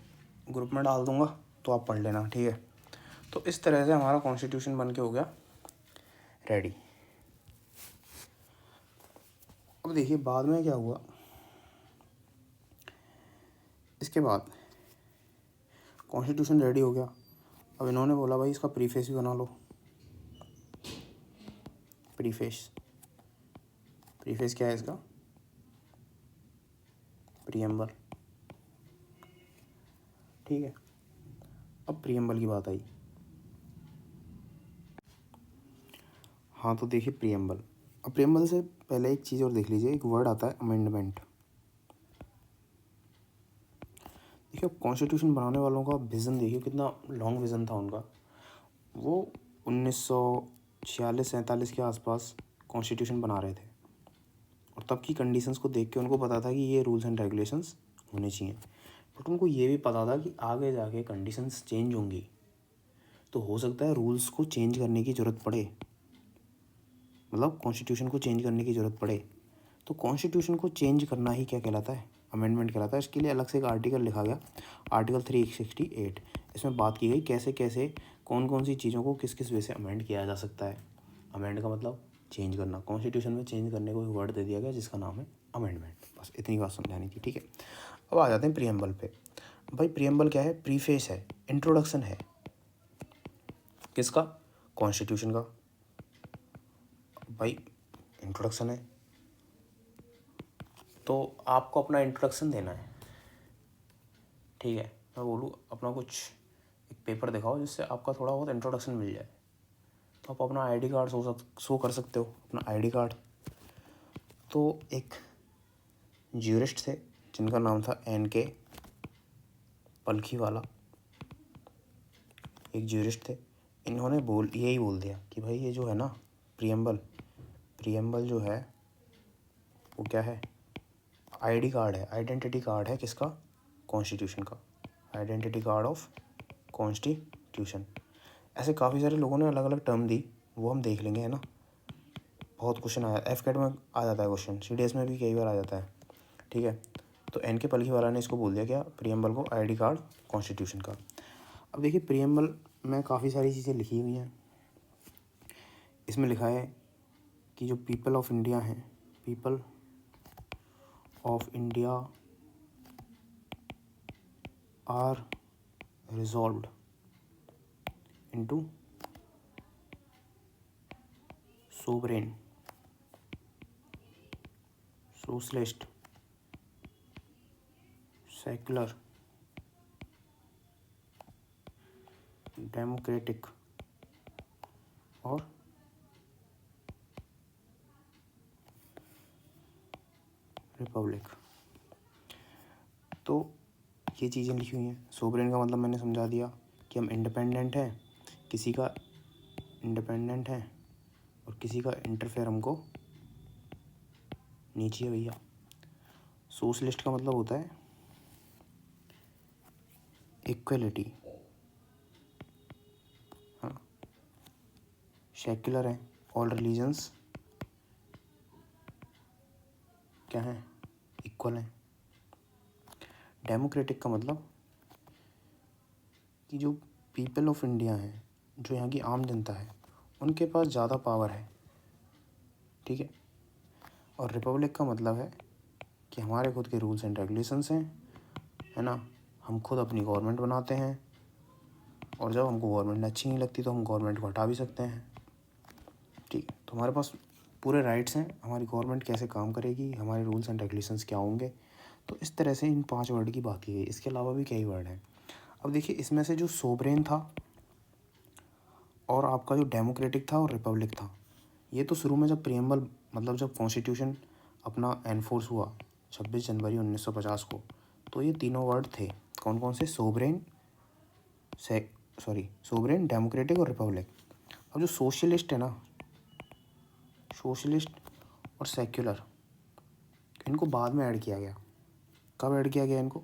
ग्रुप में डाल दूँगा, तो आप पढ़ लेना। ठीक है। तो इस तरह से हमारा कॉन्स्टिट्यूशन बन के हो गया रेडी। अब देखिए बाद में क्या हुआ। इसके बाद कॉन्स्टिट्यूशन रेडी हो गया। अब इन्होंने बोला भाई इसका प्रीफेस भी बना लो। प्रीफेस क्या है इसका? प्रीएम्बल। ठीक है। अब प्रीएम्बल की बात आई। हाँ तो देखिए प्रीएम्बल। अब प्रीएम्बल से पहले एक चीज़ और देख लीजिए, एक वर्ड आता है अमेंडमेंट। देखिए अब कॉन्स्टिट्यूशन बनाने वालों का विज़न देखिए, कितना लॉन्ग विज़न था उनका। वो 1946-47 के आसपास कॉन्स्टिट्यूशन बना रहे थे, और तब की कंडीशंस को देख के उनको पता था कि ये रूल्स एंड रेगुलेशंस होने चाहिए। बट उनको ये भी पता था कि आगे जाके कंडीशंस चेंज होंगी, तो हो सकता है रूल्स को चेंज करने की ज़रूरत पड़े, मतलब कॉन्स्टिट्यूशन को चेंज करने की ज़रूरत पड़े। तो कॉन्स्टिट्यूशन को चेंज करना ही क्या कहलाता है? अमेंडमेंट कहलाता है। इसके लिए अलग से एक आर्टिकल लिखा गया, आर्टिकल 368। इसमें बात की गई कैसे कैसे कौन कौन सी चीज़ों को किस किस वे से अमेंड किया जा सकता है। अमेंड का मतलब चेंज करना। कॉन्स्टिट्यूशन में चेंज करने को एक वर्ड दे दिया गया जिसका नाम है अमेंडमेंट। बस इतनी बात समझानी थी। ठीक है। अब आ जाते हैं प्रीएम्बल पे। भाई प्रीएम्बल क्या है? प्रीफेस है, इंट्रोडक्शन है। किसका? कॉन्स्टिट्यूशन का। भाई इंट्रोडक्शन है तो आपको अपना इंट्रोडक्शन देना है। ठीक है। मैं बोलूँ अपना कुछ एक पेपर दिखाओ जिससे आपका थोड़ा बहुत इंट्रोडक्शन मिल जाए, तो आप अपना आईडी कार्ड शो कर सकते हो, अपना आईडी कार्ड। तो एक ज्यूरिस्ट थे जिनका नाम था NK पलखीवाला, एक ज्यूरिस्ट थे। इन्होंने यही बोल दिया कि भाई ये जो है ना प्रीएम्बल जो है वो क्या है? आईडी कार्ड है, आइडेंटिटी कार्ड है। किसका? कॉन्स्टिट्यूशन का। Identity card of constitution. ऐसे काफ़ी सारे लोगों ने अलग अलग टर्म दी, वो हम देख लेंगे, है ना। बहुत क्वेश्चन आया, FCAT में आ जाता है क्वेश्चन, CDS में भी कई बार आ जाता है। ठीक है। तो NK पलखीवाला ने इसको बोल दिया क्या? प्रीएम्बल को आईडी कार्ड कॉन्स्टिट्यूशन का। अब देखिए प्रीएम्बल में काफ़ी सारी चीज़ें लिखी हुई हैं। इसमें लिखा है कि जो पीपल ऑफ इंडिया हैं, people of India are resolved into sovereign, socialist, secular, democratic और रिपब्लिक। तो ये चीज़ें लिखी हुई हैं। सोवरेन का मतलब मैंने समझा दिया कि हम इंडिपेंडेंट हैं, किसी का इंडिपेंडेंट है और किसी का इंटरफेयर हमको नहीं चाहिए भैया। सोशलिस्ट का मतलब होता है इक्वलिटी। हाँ। सेक्युलर है, ऑल रिलीजन्स क्या हैं, इक्वल हैं। डेमोक्रेटिक का मतलब कि जो पीपल ऑफ इंडिया हैं, जो यहाँ की आम जनता है, उनके पास ज़्यादा पावर है, ठीक है। और रिपब्लिक का मतलब है कि हमारे खुद के रूल्स एंड रेगुलेशंस हैं, है ना, हम खुद अपनी गवर्नमेंट बनाते हैं, और जब हमको गवर्नमेंट अच्छी नहीं लगती तो हम गवर्नमेंट को हटा भी सकते हैं, ठीक है। तो हमारे पास पूरे राइट्स हैं, हमारी गवर्नमेंट कैसे काम करेगी, हमारे रूल्स एंड रेगुलेशंस क्या होंगे। तो इस तरह से इन 5 वर्ड की बात की गई। इसके अलावा भी कई वर्ड हैं। अब देखिए, इसमें से जो सोवरेन था और आपका जो डेमोक्रेटिक था और रिपब्लिक था, ये तो शुरू में जब प्रियम्बल मतलब जब कॉन्स्टिट्यूशन अपना एनफोर्स हुआ 26 जनवरी 1950 को, तो ये तीनों वर्ड थे। कौन कौन से? सोवरेन, डेमोक्रेटिक और रिपब्लिक। अब जो सोशलिस्ट है ना, सोशलिस्ट और सेक्युलर, इनको बाद में ऐड किया गया। कब ऐड किया गया इनको?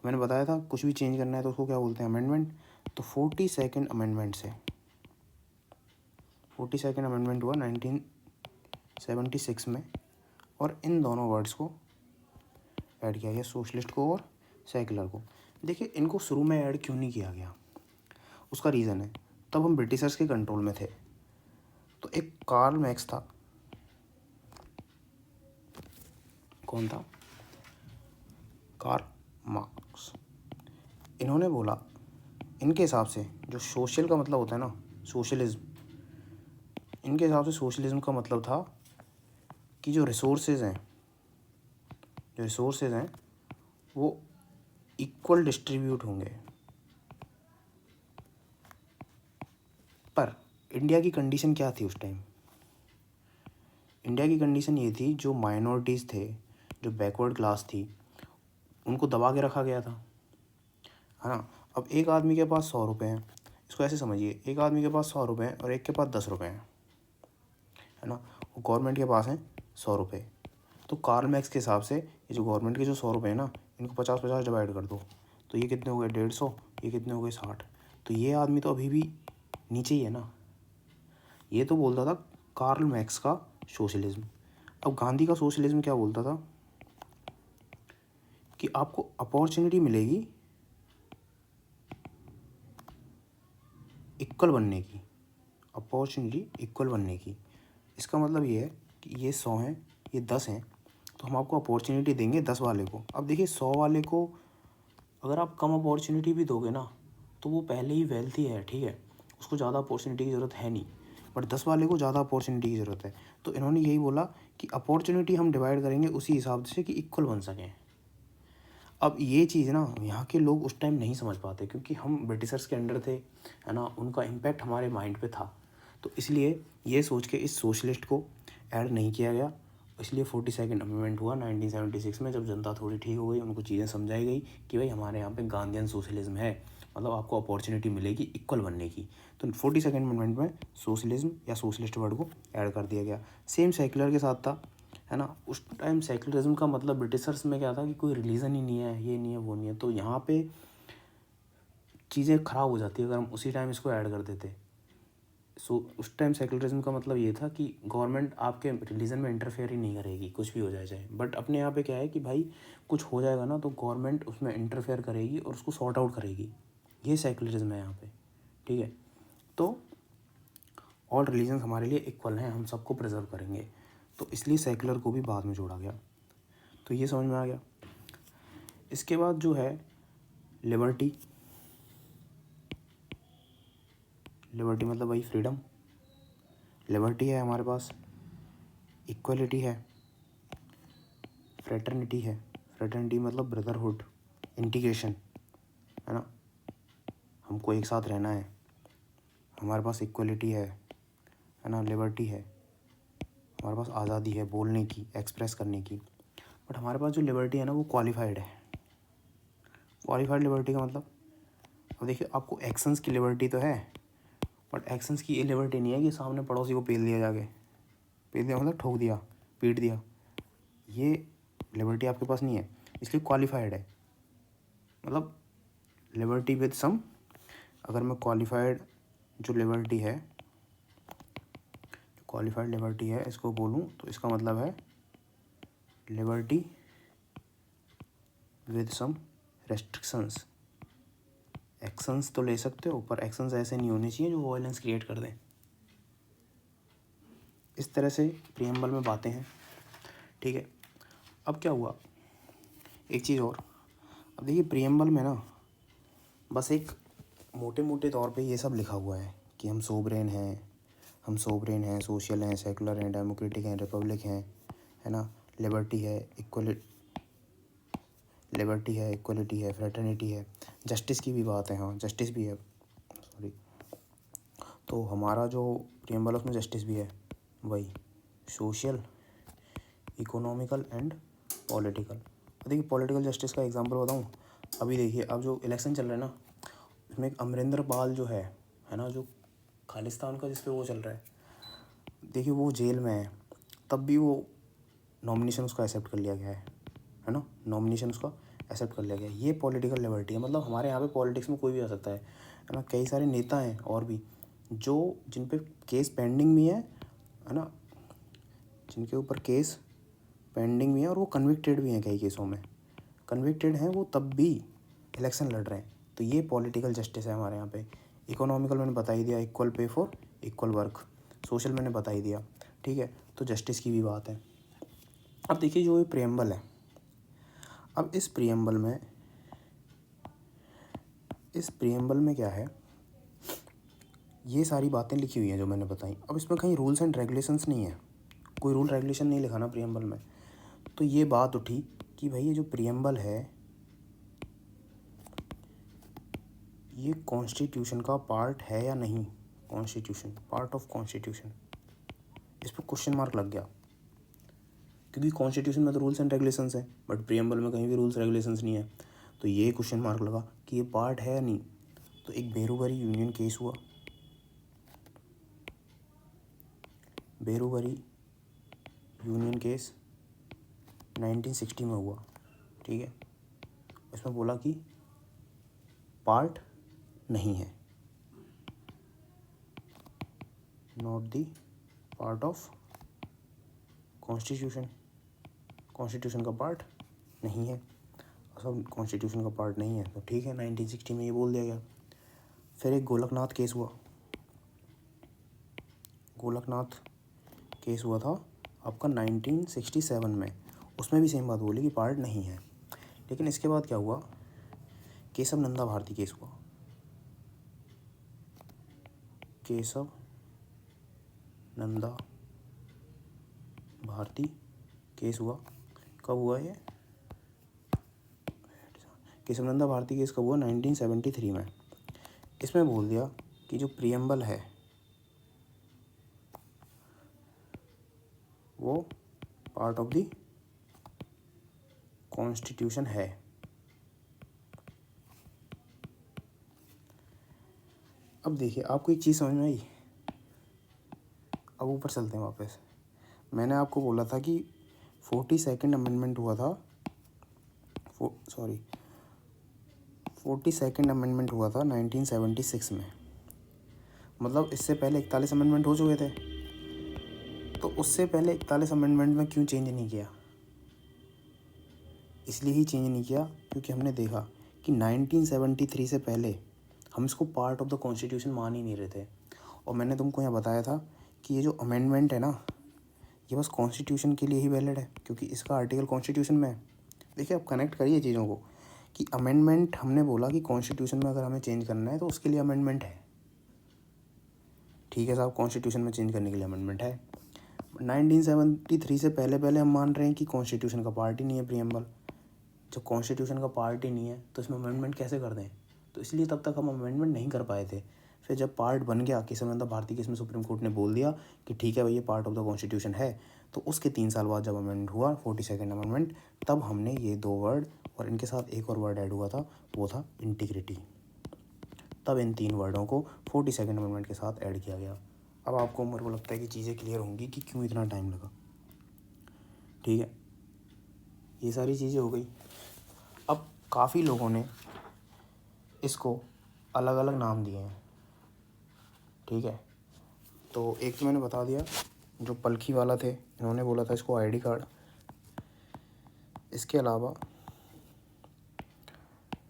मैंने बताया था कुछ भी चेंज करना है तो उसको क्या बोलते हैं? अमेंडमेंट। तो 42nd अमेंडमेंट से, 42nd अमेंडमेंट हुआ 1976 में, और इन दोनों वर्ड्स को ऐड किया गया, सोशलिस्ट को और सेक्युलर को। देखिए, इनको शुरू में ऐड क्यों नहीं किया गया, उसका रीज़न है, तब हम ब्रिटिशर्स के कंट्रोल में थे। तो एक कार्ल मैक्स था, कौन था? Karl Marx. इन्होंने बोला, इनके हिसाब से जो सोशल का मतलब होता है ना, सोशलिज्म, इनके हिसाब से सोशलिज्म का मतलब था कि जो रिसोर्सेज हैं वो इक्वल डिस्ट्रीब्यूट होंगे। पर इंडिया की कंडीशन क्या थी उस टाइम? इंडिया की कंडीशन ये थी, जो माइनॉरिटीज़ थे, जो बैकवर्ड क्लास थी, उनको दबा के रखा गया था, है ना। अब एक आदमी के पास 100 रुपये हैं, इसको ऐसे समझिए, एक आदमी के पास 100 रुपये हैं और एक के पास 10 रुपये हैं, है ना। वो गवर्नमेंट के पास हैं 100 रुपये। तो कार्ल मैक्स के हिसाब से ये जो गवर्नमेंट के जो 100 रुपये हैं ना, इनको 50-50 डिवाइड कर दो, तो ये कितने हो गए? 150। ये कितने हो गए? 60। तो ये आदमी तो अभी भी नीचे ही है ना। ये तो बोलता था कार्ल मैक्स का सोशलिज्म। अब गांधी का सोशलिज्म क्या बोलता था कि आपको अपॉर्चुनिटी मिलेगी इक्वल बनने की, अपॉर्चुनिटी इक्वल बनने की। इसका मतलब ये है कि ये 100 हैं, ये 10 हैं, तो हम आपको अपॉर्चुनिटी देंगे 10 वाले को। अब देखिए, 100 वाले को अगर आप कम अपॉर्चुनिटी भी दोगे ना, तो वो पहले ही वेल्थी है, ठीक है, उसको ज़्यादा अपॉर्चुनिटी की ज़रूरत है नहीं। बट 10 वाले को ज़्यादा अपॉर्चुनिटी की ज़रूरत है। तो इन्होंने यही बोला कि अपॉर्चुनिटी हम डिवाइड करेंगे उसी हिसाब से कि इक्वल बन सकें। अब ये चीज़ ना यहाँ के लोग उस टाइम नहीं समझ पाते, क्योंकि हम ब्रिटिशर्स के अंडर थे, है ना, उनका इम्पैक्ट हमारे माइंड पे था। तो इसलिए ये सोच के इस सोशलिस्ट को ऐड नहीं किया गया। इसलिए 42nd अमेंडमेंट हुआ 1976 में, जब जनता थोड़ी ठीक हो गई, उनको चीज़ें समझाई गई कि भाई हमारे यहाँ पे गांधीयन सोशलिज्म है, मतलब आपको अपॉर्चुनिटी मिलेगी इक्वल बनने की। तो 42nd अमेंडमेंट में सोशलिज्म या सोशलिस्ट वर्ड को ऐड कर दिया गया। सेम सेक्युलर के साथ था, है ना। उस टाइम सेक्युलरिज्म का मतलब ब्रिटिशर्स में क्या था कि कोई रिलीजन ही नहीं है, ये नहीं है, वो नहीं है। तो यहाँ पे चीज़ें ख़राब हो जाती है अगर हम उसी टाइम इसको ऐड कर देते। सो उस टाइम सेक्युलरिज्म का मतलब ये था कि गवर्नमेंट आपके रिलीजन में इंटरफेयर ही नहीं करेगी, कुछ भी हो जाए चाहे। बट अपने यहाँ पे क्या है कि भाई कुछ हो जाएगा ना, तो गवर्नमेंट उसमें इंटरफेयर करेगी और उसको सॉर्ट आउट करेगी। ये सेक्युलरिज्म है यहाँ पे, ठीक है। तो ऑल रिलीजन्स हमारे लिए इक्वल हैं, हम सबको प्रिजर्व करेंगे। तो इसलिए सेक्युलर को भी बाद में जोड़ा गया। तो ये समझ में आ गया। इसके बाद जो है लिबर्टी, लिबर्टी मतलब भाई फ्रीडम। लिबर्टी है हमारे पास, इक्वलिटी है, फ्रेटर्निटी है, फ्रेटर्निटी मतलब ब्रदरहुड, इंटीग्रेशन, है ना, हमको एक साथ रहना है। हमारे पास इक्वलिटी है ना, लिबर्टी है, हमारे पास आज़ादी है बोलने की, एक्सप्रेस करने की। बट हमारे पास जो लिबर्टी है ना, वो क्वालिफाइड है। क्वालिफाइड लिबर्टी का मतलब, अब देखिए, आपको एक्शंस की लिबर्टी तो है, बट एक्शंस की ये लिबर्टी नहीं है कि सामने पड़ोसी को पेल दिया, जाके पेल दिया मतलब ठोक दिया, पीट दिया, ये लिबर्टी आपके पास नहीं है। इसलिए क्वालिफाइड है, मतलब लिबर्टी विद सम। अगर मैं क्वालिफाइड जो लिबर्टी है, क्वालिफाइड लिबर्टी है इसको बोलूँ, तो इसका मतलब है liberty with some restrictions. Actions तो ले सकते हो पर एक्शंस ऐसे नहीं होने चाहिए जो वॉयलेंस क्रिएट कर दें। इस तरह से प्रीएम्बल में बातें हैं, ठीक है। अब क्या हुआ, एक चीज़ और, अब देखिए प्रीएम्बल में ना बस एक मोटे मोटे तौर पे ये सब लिखा हुआ है कि हम सोवरेन हैं, सोशल हैं, सेकुलर हैं, डेमोक्रेटिक हैं, रिपब्लिक हैं, है ना, लिबर्टी है, इक्वलिटी है, फ्रेटर्निटी है, जस्टिस की भी बात है, हाँ जस्टिस भी है, सॉरी। तो हमारा जो प्रीएम्बल उसमें जस्टिस भी है, वही सोशल, इकोनॉमिकल एंड पॉलिटिकल। देखिए पॉलिटिकल जस्टिस का एग्जांपल बताऊँ, अभी देखिए अब जो इलेक्शन चल रहा है ना, उसमें एक अमरिंदर पाल जो है ना, जो खालिस्तान का जिस पे वो चल रहा है, देखिए वो जेल में है, तब भी वो नॉमिनेशन उसका एक्सेप्ट कर लिया गया है ना, नॉमिनेशन उसका एक्सेप्ट कर लिया गया। ये पॉलिटिकल लिबर्टी है, मतलब हमारे यहाँ पे पॉलिटिक्स में कोई भी आ सकता है ना। कई सारे नेता हैं और भी जो जिन पे केस पेंडिंग भी है ना, जिनके ऊपर केस पेंडिंग भी है और वो कन्विक्टेड भी हैं, कई केसों में कन्विक्टेड हैं वो, तब भी इलेक्शन लड़ रहे हैं। तो ये पॉलिटिकल जस्टिस है हमारे यहाँ पे। इकोनॉमिकल मैंने बता ही दिया, equal pay for equal work. Social मैंने बता ही दिया, ठीक है। तो जस्टिस की भी बात है। अब देखिए जो ये प्रीएम्बल है, अब इस प्रीएम्बल में क्या है, ये सारी बातें लिखी हुई हैं जो मैंने बताई। अब इसमें कहीं रूल्स एंड रेगुलेशंस नहीं है, कोई रूल रेगुलेशन नहीं लिखा ना प्रीएम्बल में। तो ये बात उठी कि भाई ये जो प्रीएम्बल है ये कॉन्स्टिट्यूशन का पार्ट है या नहीं, कॉन्स्टिट्यूशन, पार्ट ऑफ कॉन्स्टिट्यूशन, इस पर क्वेश्चन मार्क लग गया। क्योंकि कॉन्स्टिट्यूशन में तो रूल्स एंड रेगुलेशंस है, बट प्रीएम्बल में कहीं भी रूल्स रेगुलेशंस नहीं है। तो ये क्वेश्चन मार्क लगा कि ये पार्ट है या नहीं। तो एक बेरोबरी यूनियन केस हुआ, बेरोबरी यूनियन केस 1960 में हुआ, ठीक है। इसमें बोला कि पार्ट नहीं है, not the part of constitution, constitution का पार्ट नहीं है। सब कॉन्स्टिट्यूशन का पार्ट नहीं है तो ठीक है, 1960 में ये बोल दिया गया। फिर एक गोलकनाथ केस हुआ, गोलकनाथ केस हुआ था आपका 1967 में। उसमें भी सेम बात बोली कि पार्ट नहीं है। लेकिन इसके बाद क्या हुआ, केशव नंदा भारती केस हुआ, केशव नंदा भारती केस हुआ। कब हुआ ये, केशव नंदा भारती केस कब हुआ, 1973 में। इसमें बोल दिया कि जो प्रीएम्बल है वो पार्ट ऑफ द कॉन्स्टिट्यूशन है। अब देखिए आपको एक चीज़ समझ में आई। अब ऊपर चलते हैं वापस। मैंने आपको बोला था कि 42nd अमेंडमेंट हुआ था, 42nd अमेंडमेंट हुआ था 1976 में। मतलब इससे पहले 41 अमेंडमेंट हो चुके थे। तो उससे पहले 41 अमेंडमेंट में क्यों चेंज नहीं किया, इसलिए ही चेंज नहीं किया क्योंकि हमने देखा कि 1973 से पहले हम इसको पार्ट ऑफ द कॉन्स्टिट्यूशन मान ही नहीं रहे थे। और मैंने तुमको यहाँ बताया था कि ये जो अमेंडमेंट है ना, ये बस कॉन्स्टिट्यूशन के लिए ही वैलिड है क्योंकि इसका आर्टिकल कॉन्स्टिट्यूशन में है। देखिए आप कनेक्ट करिए चीज़ों को कि अमेंडमेंट, हमने बोला कि कॉन्स्टिट्यूशन में अगर हमें चेंज करना है तो उसके लिए अमेंडमेंट है, ठीक है साहब, कॉन्स्टिट्यूशन में चेंज करने के लिए अमेंडमेंट है। 1973 से पहले पहले हम मान रहे हैं कि कॉन्स्टिट्यूशन का पार्ट ही नहीं है प्रीएम्बल। जब कॉन्स्टिट्यूशन का पार्ट ही नहीं है तो इसमें अमेंडमेंट कैसे कर दें, तो इसलिए तब तक हम अमेंडमेंट नहीं कर पाए थे। फिर जब पार्ट बन गया, केशव नंदा भारती केस में सुप्रीम कोर्ट ने बोल दिया कि ठीक है भाई ये पार्ट ऑफ द कॉन्स्टिट्यूशन है, तो उसके 3 साल बाद जब अमेंडमेंट हुआ 42nd अमेंडमेंट, तब हमने ये 2 वर्ड और इनके साथ एक और वर्ड ऐड हुआ था, वो था इंटीग्रिटी। तब इन 3 वर्डों को 42nd अमेंडमेंट के साथ ऐड किया गया। अब आपको मेरे को लगता है कि चीज़ें क्लियर होंगी कि क्यों इतना टाइम लगा, ठीक है। ये सारी चीज़ें हो गई। अब काफ़ी लोगों ने इसको अलग अलग नाम दिए हैं, ठीक है। तो एक तो मैंने बता दिया, जो पलखी वाला थे इन्होंने बोला था इसको आईडी कार्ड, इसके अलावा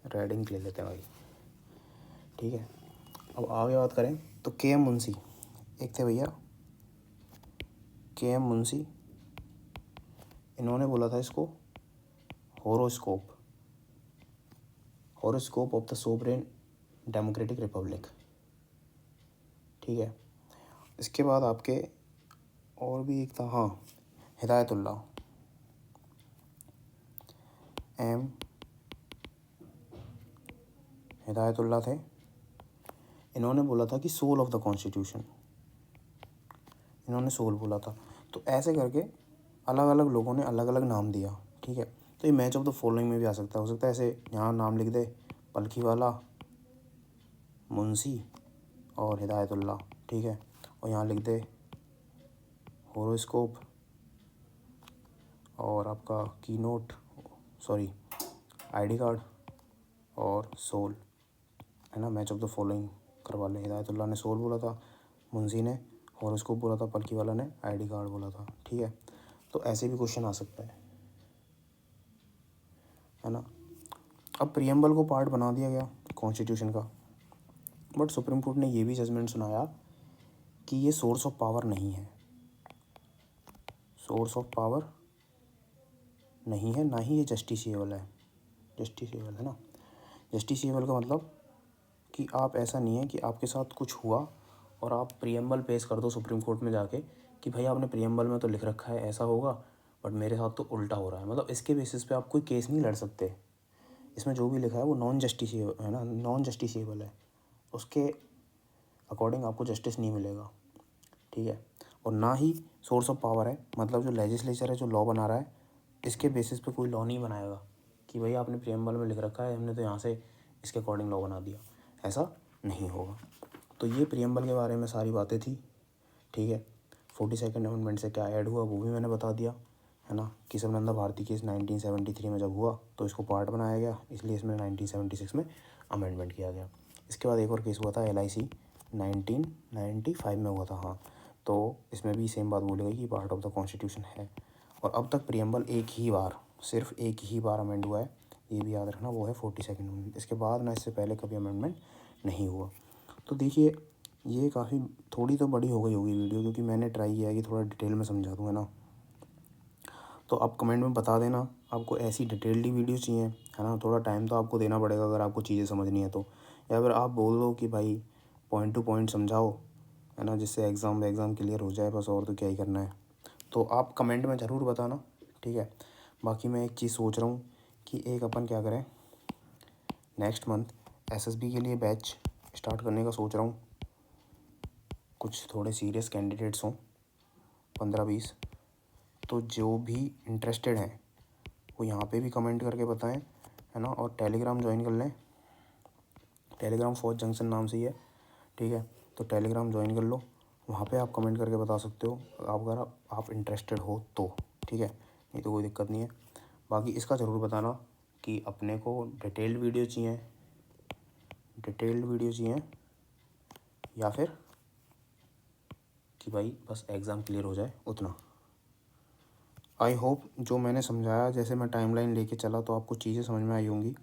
रेड इंक ले लेते हैं भाई, ठीक है। अब आगे बात करें तो के एम मुंशी एक थे भैया, के एम मुंशी। इन्होंने बोला था इसको horoscope, horoscope of the sovereign democratic Republic, ठीक है। इसके बाद आपके और भी एक था, हाँ, हिदायतुल्लाह, एम हिदायतुल्लाह थे। इन्होंने बोला था कि सोल ऑफ द कॉन्स्टिट्यूशन, इन्होंने सोल बोला था। तो ऐसे करके अलग अलग लोगों ने अलग अलग नाम दिया, ठीक है। तो ये मैच ऑफ द फॉलोइंग में भी आ सकता है, हो सकता है ऐसे यहाँ नाम लिख दे पलखीवाला, मुंशी और हिदायतुल्लाह, ठीक है। और यहाँ लिख दे होरोस्कोप और आपका की नोट, सॉरी आईडी कार्ड और सोल, है ना। मैच ऑफ द फॉलोइंग करवा लें। हिदायतुल्लाह ने सोल बोला था, मुंशी ने होरोस्कोप बोला था, पलखीवाला ने आईडी कार्ड बोला था, ठीक है। तो ऐसे भी क्वेश्चन आ सकता है ना। अब प्रियम्बल को पार्ट बना दिया गया कॉन्स्टिट्यूशन का, बट सुप्रीम कोर्ट ने ये भी जजमेंट सुनाया कि ये सोर्स ऑफ पावर नहीं है, सोर्स ऑफ पावर नहीं है, ना ही ये जस्टिसिएबल है, जस्टिसिएबल है ना। जस्टिसिएबल का मतलब कि आप, ऐसा नहीं है कि आपके साथ कुछ हुआ और आप प्रियम्बल पेश कर दो सुप्रीम कोर्ट में जाके कि भाई आपने प्रियम्बल में तो लिख रखा है ऐसा होगा, बट मेरे साथ तो उल्टा हो रहा है। मतलब इसके बेसिस पे आप कोई केस नहीं लड़ सकते। इसमें जो भी लिखा है वो नॉन जस्टिसिएबल है ना, नॉन जस्टिसिएबल है, उसके अकॉर्डिंग आपको जस्टिस नहीं मिलेगा, ठीक है। और ना ही सोर्स ऑफ पावर है, मतलब जो लेजिस्लेचर है जो लॉ बना रहा है इसके बेसिस पे कोई लॉ नहीं बनाएगा कि भाई आपने प्रियम्बल में लिख रखा है हमने तो यहाँ से इसके अकॉर्डिंग लॉ बना दिया, ऐसा नहीं होगा। तो ये प्रियम्बल के बारे में सारी बातें थी, ठीक है। 42nd अमेंडमेंट से क्या ऐड हुआ वो भी मैंने बता दिया, है ना। केशवनंदा भारती केस 1973 में जब हुआ तो इसको पार्ट बनाया गया, इसलिए इसमें 1976 में अमेंडमेंट किया गया। इसके बाद एक और केस हुआ था LIC 1995 में हुआ था, हाँ। तो इसमें भी सेम बात बोली गई कि पार्ट ऑफ द कॉन्स्टिट्यूशन है। और अब तक प्रियम्बल एक ही बार, सिर्फ एक ही बार अमेंड हुआ है, ये भी याद रखना, वो है 42nd अमेंडमेंट। इसके बाद ना इससे पहले कभी अमेंडमेंट नहीं हुआ। तो देखिए ये काफ़ी थोड़ी तो बड़ी हो गई होगी वीडियो, क्योंकि मैंने ट्राई किया है कि थोड़ा डिटेल में समझा दूँ, है ना। तो आप कमेंट में बता देना आपको ऐसी डिटेल्ड वीडियो चाहिए, है ना। थोड़ा टाइम तो आपको देना पड़ेगा अगर आपको चीज़ें समझनी है तो, या फिर आप बोल दो कि भाई पॉइंट टू पॉइंट समझाओ, है ना, जिससे एग्ज़ाम क्लियर हो जाए, बस और तो क्या ही करना है। तो आप कमेंट में ज़रूर बताना, ठीक है। बाकी मैं एक चीज़ सोच रहा हूँ कि एक अपन क्या करें, नेक्स्ट मंथ SSB के लिए बैच स्टार्ट करने का सोच रहा हूँ। कुछ थोड़े सीरियस कैंडिडेट्स हों 15-20, तो जो भी इंटरेस्टेड हैं वो यहाँ पे भी कमेंट करके बताएं, है ना। और टेलीग्राम ज्वाइन कर लें, टेलीग्राम फौज जंक्शन नाम से ही है, ठीक है। तो टेलीग्राम ज्वाइन कर लो, वहाँ पे आप कमेंट करके बता सकते हो अगर आप इंटरेस्टेड हो तो, ठीक है। नहीं तो कोई दिक्कत नहीं है। बाकी इसका ज़रूर बताना कि अपने को डिटेल्ड वीडियो चाहिए, या फिर कि भाई बस एग्ज़ाम क्लियर हो जाए उतना। आई होप जो मैंने समझाया, जैसे मैं टाइमलाइन लेके चला तो आपको चीज़ें समझ में आई होंगी।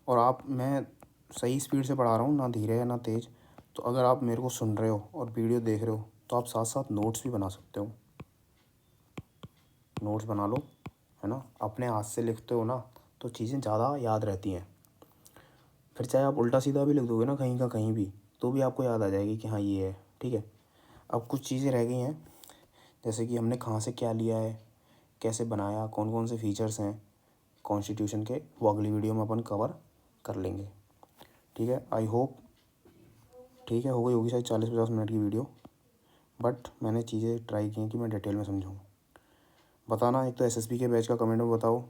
और मैं सही स्पीड से पढ़ा रहा हूँ, ना धीरे है ना तेज़। तो अगर आप मेरे को सुन रहे हो और वीडियो देख रहे हो तो आप साथ साथ नोट्स भी बना सकते हो, नोट्स बना लो, है ना। अपने हाथ से लिखते हो ना तो चीज़ें ज़्यादा याद रहती हैं। फिर चाहे आप उल्टा सीधा भी लिख दोगे ना कहीं का कहीं भी, तो भी आपको याद आ जाएगी कि हाँ ये है, ठीक है। अब कुछ चीज़ें रह गई हैं, जैसे कि हमने कहाँ से क्या लिया है, कैसे बनाया, कौन कौन से फीचर्स हैं कॉन्स्टिट्यूशन के, वो अगली वीडियो में अपन कवर कर लेंगे, ठीक है। आई होप ठीक है, हो गई होगी शायद 40-50 मिनट की वीडियो, बट मैंने चीज़ें ट्राई की हैं कि मैं डिटेल में समझाऊँ। बताना, एक तो SSB के बैच का कमेंट में बताओ